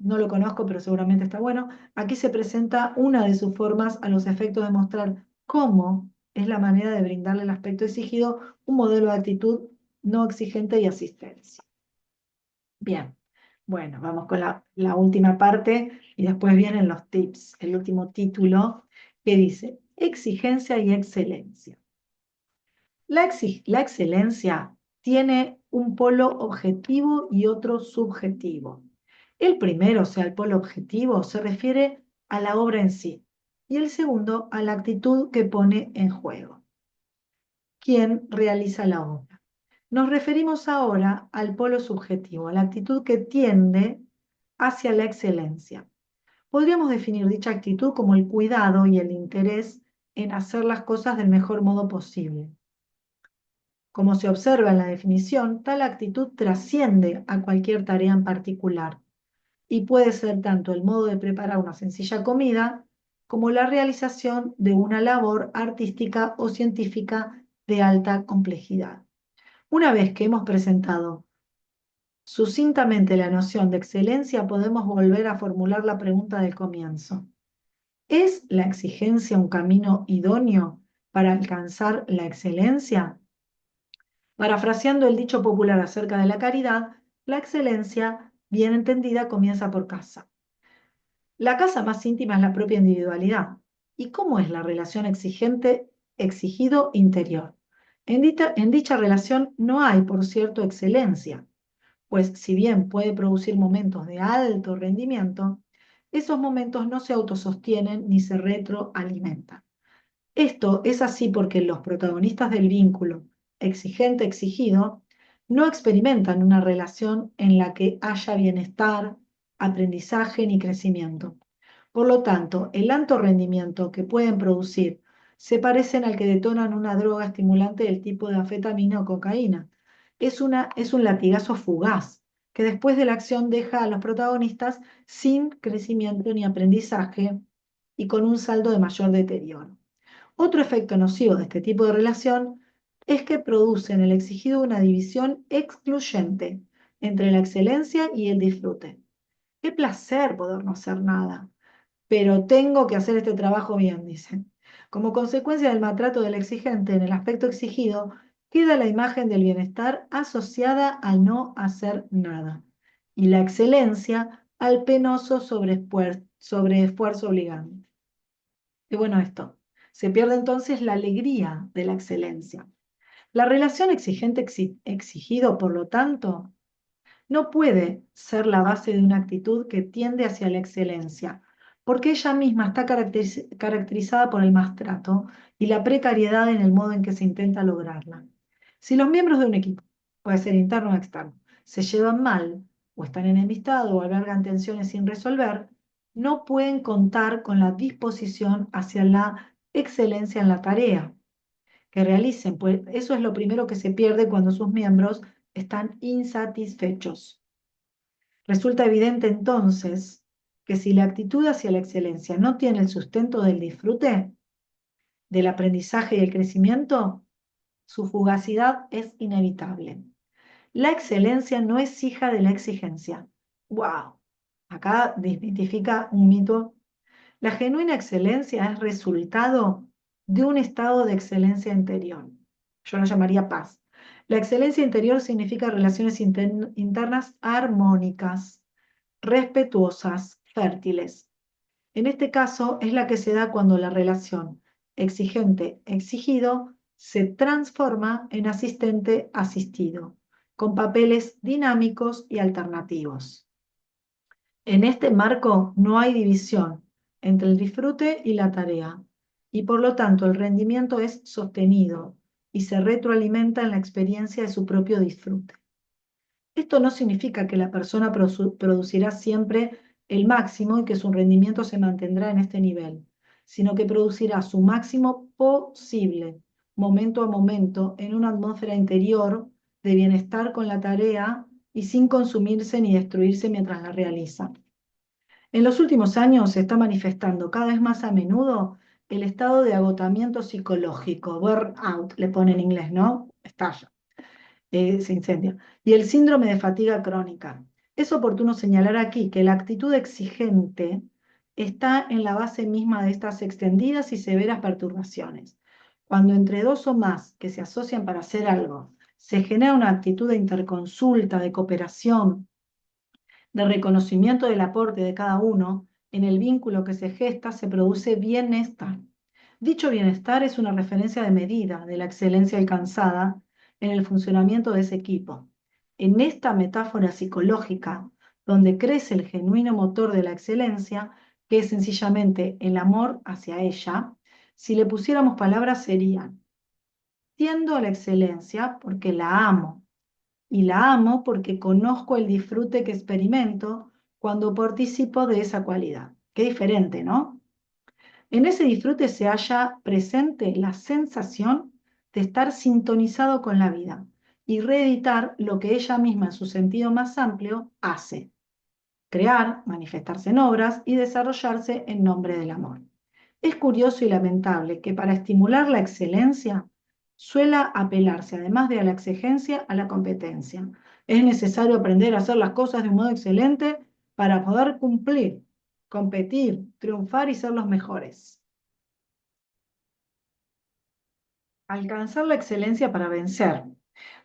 No lo conozco, pero seguramente está bueno. Aquí se presenta una de sus formas a los efectos de mostrar cómo es la manera de brindarle el aspecto exigido un modelo de actitud no exigente y asistencia. Bien, bueno, vamos con la última parte y después vienen los tips, el último título que dice exigencia y excelencia. La excelencia tiene un polo objetivo y otro subjetivo. El primero, o sea, el polo objetivo, se refiere a la obra en sí y el segundo a la actitud que pone en juego. ¿Quién realiza la obra? Nos referimos ahora al polo subjetivo, a la actitud que tiende hacia la excelencia. Podríamos definir dicha actitud como el cuidado y el interés en hacer las cosas del mejor modo posible. Como se observa en la definición, tal actitud trasciende a cualquier tarea en particular y puede ser tanto el modo de preparar una sencilla comida como la realización de una labor artística o científica de alta complejidad. Una vez que hemos presentado sucintamente la noción de excelencia, podemos volver a formular la pregunta del comienzo. ¿Es la exigencia un camino idóneo para alcanzar la excelencia? Parafraseando el dicho popular acerca de la caridad, la excelencia, bien entendida, comienza por casa. La casa más íntima es la propia individualidad. ¿Y cómo es la relación exigente-exigido interior? En dicha relación no hay, por cierto, excelencia, pues si bien puede producir momentos de alto rendimiento, esos momentos no se autosostienen ni se retroalimentan. Esto es así porque los protagonistas del vínculo exigente-exigido no experimentan una relación en la que haya bienestar, aprendizaje ni crecimiento. Por lo tanto, el alto rendimiento que pueden producir se parecen al que detonan una droga estimulante del tipo de anfetamina o cocaína. Es un latigazo fugaz que después de la acción deja a los protagonistas sin crecimiento ni aprendizaje y con un saldo de mayor deterioro. Otro efecto nocivo de este tipo de relación es que produce en el exigido una división excluyente entre la excelencia y el disfrute. Qué placer poder no hacer nada, pero tengo que hacer este trabajo bien, dice. Como consecuencia del maltrato del exigente en el aspecto exigido, queda la imagen del bienestar asociada al no hacer nada y la excelencia al penoso sobreesfuerzo obligante. Qué bueno esto. Se pierde entonces la alegría de la excelencia. La relación exigente-exigido, por lo tanto, no puede ser la base de una actitud que tiende hacia la excelencia, porque ella misma está caracterizada por el maltrato y la precariedad en el modo en que se intenta lograrla. Si los miembros de un equipo, puede ser interno o externo, se llevan mal o están enemistados o albergan tensiones sin resolver, no pueden contar con la disposición hacia la excelencia en la tarea que realicen, pues eso es lo primero que se pierde cuando sus miembros están insatisfechos. Resulta evidente entonces que si la actitud hacia la excelencia no tiene el sustento del disfrute, del aprendizaje y el crecimiento, su fugacidad es inevitable. La excelencia no es hija de la exigencia. ¡Wow! Acá desmitifica un mito. La genuina excelencia es resultado de un estado de excelencia interior. Yo lo llamaría paz. La excelencia interior significa relaciones internas armónicas, respetuosas, fértiles. En este caso es la que se da cuando la relación exigente-exigido se transforma en asistente-asistido, con papeles dinámicos y alternativos. En este marco no hay división entre el disfrute y la tarea, y por lo tanto el rendimiento es sostenido y se retroalimenta en la experiencia de su propio disfrute. Esto no significa que la persona producirá siempre el máximo y que su rendimiento se mantendrá en este nivel, sino que producirá su máximo posible, momento a momento, en una atmósfera interior de bienestar con la tarea y sin consumirse ni destruirse mientras la realiza. En los últimos años se está manifestando cada vez más a menudo el estado de agotamiento psicológico, burnout, le pone en inglés, ¿no? Estalla, se incendia. Y el síndrome de fatiga crónica. Es oportuno señalar aquí que la actitud exigente está en la base misma de estas extendidas y severas perturbaciones. Cuando entre dos o más que se asocian para hacer algo, se genera una actitud de interconsulta, de cooperación, de reconocimiento del aporte de cada uno, en el vínculo que se gesta se produce bienestar. Dicho bienestar es una referencia de medida de la excelencia alcanzada en el funcionamiento de ese equipo. En esta metáfora psicológica, donde crece el genuino motor de la excelencia, que es sencillamente el amor hacia ella, si le pusiéramos palabras serían, tiendo a la excelencia porque la amo, y la amo porque conozco el disfrute que experimento cuando participo de esa cualidad. Qué diferente, ¿no? En ese disfrute se halla presente la sensación de estar sintonizado con la vida y reeditar lo que ella misma en su sentido más amplio hace, crear, manifestarse en obras y desarrollarse en nombre del amor. Es curioso y lamentable que para estimular la excelencia suela apelarse, además de a la exigencia, a la competencia. Es necesario aprender a hacer las cosas de un modo excelente para poder cumplir, competir, triunfar y ser los mejores. Alcanzar la excelencia para vencer.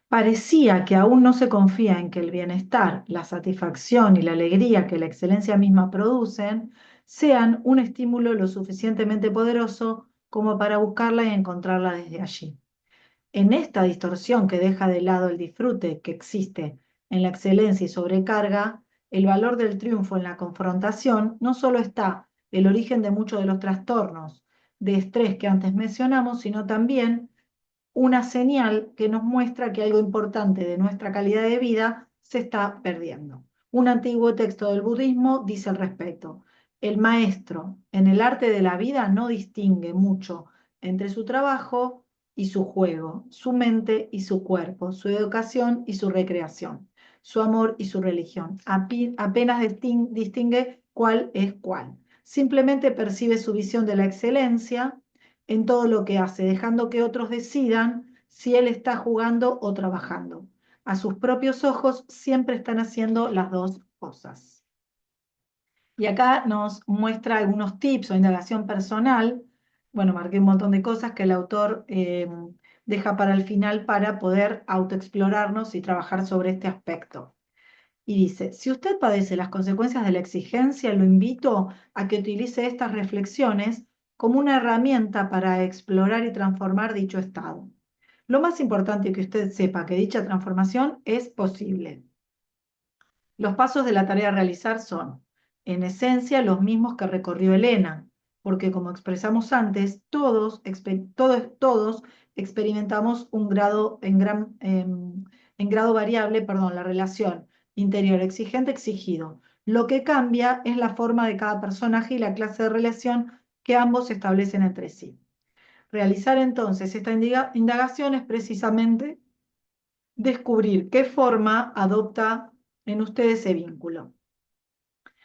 Parecía que aún no se confía en que el bienestar, la satisfacción y la alegría que la excelencia misma producen sean un estímulo lo suficientemente poderoso como para buscarla y encontrarla desde allí. En esta distorsión que deja de lado el disfrute que existe en la excelencia y sobrecarga, el valor del triunfo en la confrontación, no solo está el origen de muchos de los trastornos de estrés que antes mencionamos, sino también una señal que nos muestra que algo importante de nuestra calidad de vida se está perdiendo. Un antiguo texto del budismo dice al respecto: el maestro en el arte de la vida no distingue mucho entre su trabajo y su juego, su mente y su cuerpo, su educación y su recreación, su amor y su religión. Apenas distingue cuál es cuál. Simplemente percibe su visión de la excelencia en todo lo que hace, dejando que otros decidan si él está jugando o trabajando. A sus propios ojos siempre están haciendo las dos cosas. Y acá nos muestra algunos tips o indagación personal. Bueno, marqué un montón de cosas que el autor deja para el final para poder autoexplorarnos y trabajar sobre este aspecto. Y dice, si usted padece las consecuencias de la exigencia, lo invito a que utilice estas reflexiones como una herramienta para explorar y transformar dicho estado. Lo más importante es que usted sepa que dicha transformación es posible. Los pasos de la tarea a realizar son, en esencia, los mismos que recorrió Elena, porque como expresamos antes, todos experimentamos un grado en grado variable, perdón, la relación interior exigente-exigido. Lo que cambia es la forma de cada personaje y la clase de relación que ambos establecen entre sí. Realizar entonces esta indagación es precisamente descubrir qué forma adopta en usted ese vínculo.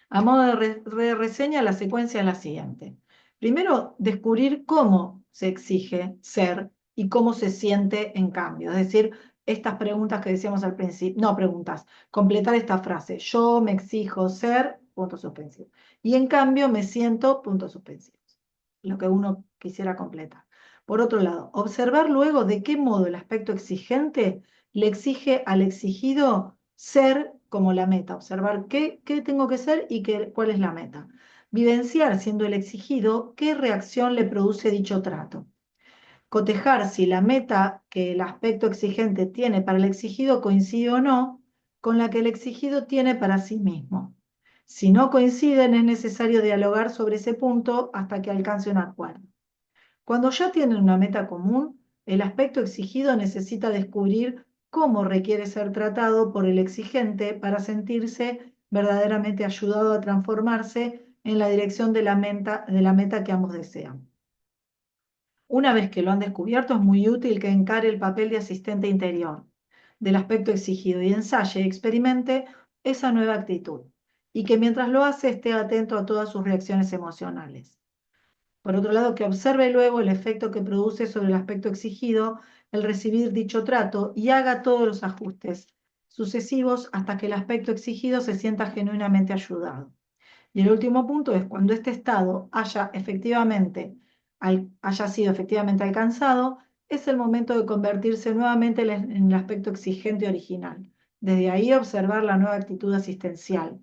A modo de reseña, la secuencia es la siguiente. Primero, descubrir cómo se exige ser y cómo se siente en cambio. Es decir, estas preguntas que decíamos al principio, no preguntas, completar esta frase. Yo me exijo ser, puntos suspensivos. Y en cambio me siento, puntos suspensivos. Lo que uno quisiera completar. Por otro lado, observar luego de qué modo el aspecto exigente le exige al exigido ser como la meta, observar qué tengo que ser y cuál es la meta. Vivenciar, siendo el exigido, qué reacción le produce dicho trato. Cotejar si la meta que el aspecto exigente tiene para el exigido coincide o no con la que el exigido tiene para sí mismo. Si no coinciden, es necesario dialogar sobre ese punto hasta que alcance un acuerdo. Cuando ya tienen una meta común, el aspecto exigido necesita descubrir cómo requiere ser tratado por el exigente para sentirse verdaderamente ayudado a transformarse en la dirección de la meta que ambos desean. Una vez que lo han descubierto, es muy útil que encare el papel de asistente interior del aspecto exigido y ensaye y experimente esa nueva actitud, y que mientras lo hace esté atento a todas sus reacciones emocionales. Por otro lado, que observe luego el efecto que produce sobre el aspecto exigido el recibir dicho trato y haga todos los ajustes sucesivos hasta que el aspecto exigido se sienta genuinamente ayudado. Y el último punto es cuando este estado haya sido efectivamente alcanzado, es el momento de convertirse nuevamente en el aspecto exigente original. Desde ahí observar la nueva actitud asistencial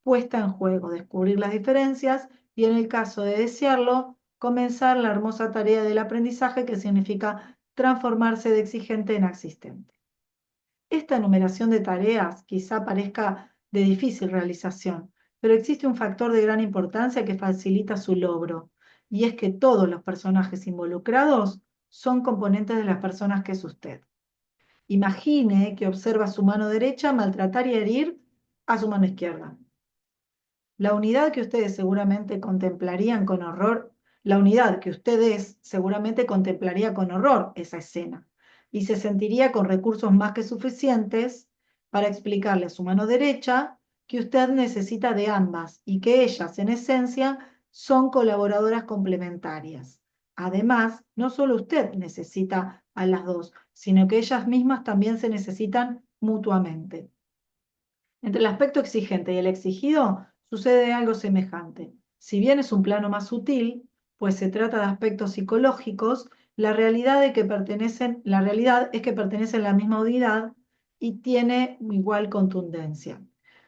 puesta en juego, descubrir las diferencias y, en el caso de desearlo, comenzar la hermosa tarea del aprendizaje que significa transformarse de exigente en asistente. Esta enumeración de tareas quizá parezca de difícil realización, pero existe un factor de gran importancia que facilita su logro, y es que todos los personajes involucrados son componentes de las personas que es usted. Imagine que observa su mano derecha maltratar y herir a su mano izquierda. La unidad que ustedes seguramente contemplarían con horror, la unidad que ustedes seguramente contemplaría con horror esa escena y se sentiría con recursos más que suficientes para explicarle a su mano derecha que usted necesita de ambas y que ellas, en esencia, son colaboradoras complementarias. Además, no solo usted necesita a las dos, sino que ellas mismas también se necesitan mutuamente. Entre el aspecto exigente y el exigido sucede algo semejante. Si bien es un plano más sutil, pues se trata de aspectos psicológicos, la realidad es que pertenecen a la misma unidad y tiene igual contundencia.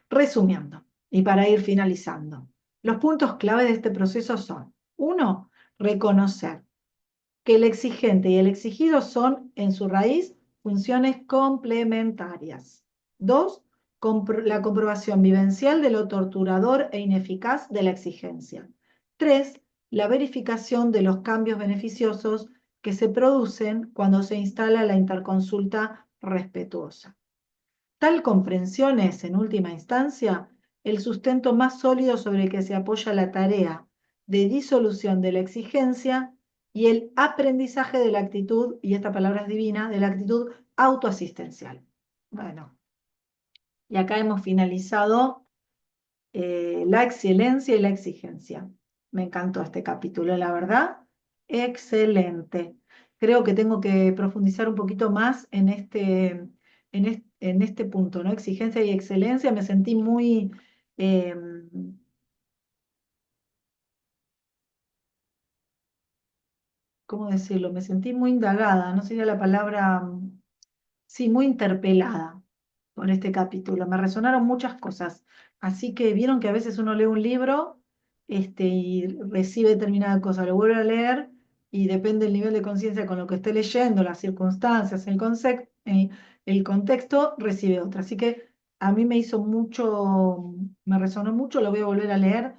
Resumiendo, y para ir finalizando, los puntos clave de este proceso son: 1. Reconocer que el exigente y el exigido son, en su raíz, funciones complementarias. 2. La comprobación vivencial de lo torturador e ineficaz de la exigencia. 3. La verificación de los cambios beneficiosos que se producen cuando se instala la interconsulta respetuosa. Tal comprensión es, en última instancia, el sustento más sólido sobre el que se apoya la tarea de disolución de la exigencia y el aprendizaje de la actitud, y esta palabra es divina, de la actitud autoasistencial. Bueno, y acá hemos finalizado la excelencia y la exigencia. Me encantó este capítulo, la verdad. Excelente. Creo que tengo que profundizar un poquito más en este punto, ¿no? Exigencia y excelencia. Me sentí muy, eh, ¿cómo decirlo? Me sentí muy indagada, no sería la palabra, sí, muy interpelada por este capítulo. Me resonaron muchas cosas. Así que vieron que a veces uno lee un libro, y recibe determinada cosa, lo vuelve a leer y depende del nivel de conciencia con lo que esté leyendo, las circunstancias, el contexto, recibe otra. Así que a mí me hizo mucho, me resonó mucho, lo voy a volver a leer,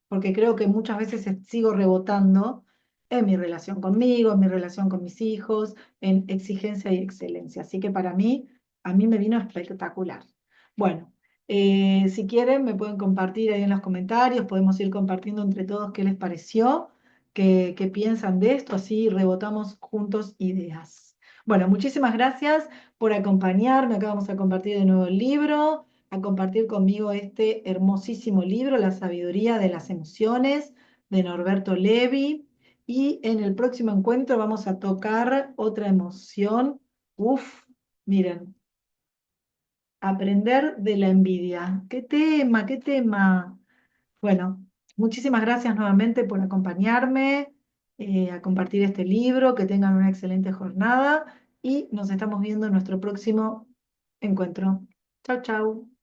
porque creo que muchas veces sigo rebotando en mi relación conmigo, en mi relación con mis hijos, en exigencia y excelencia. Así que para mí, a mí me vino espectacular. Bueno, si quieren, me pueden compartir ahí en los comentarios, podemos ir compartiendo entre todos qué les pareció, qué piensan de esto, así rebotamos juntos ideas. Bueno, muchísimas gracias por acompañarme. Acá vamos a compartir de nuevo el libro, a compartir conmigo este hermosísimo libro, La sabiduría de las emociones, de Norberto Levi. Y en el próximo encuentro vamos a tocar otra emoción. Uf, miren, aprender de la envidia. ¿Qué tema? ¿Qué tema? Bueno, muchísimas gracias nuevamente por acompañarme, a compartir este libro, que tengan una excelente jornada y nos estamos viendo en nuestro próximo encuentro. Chau, chau.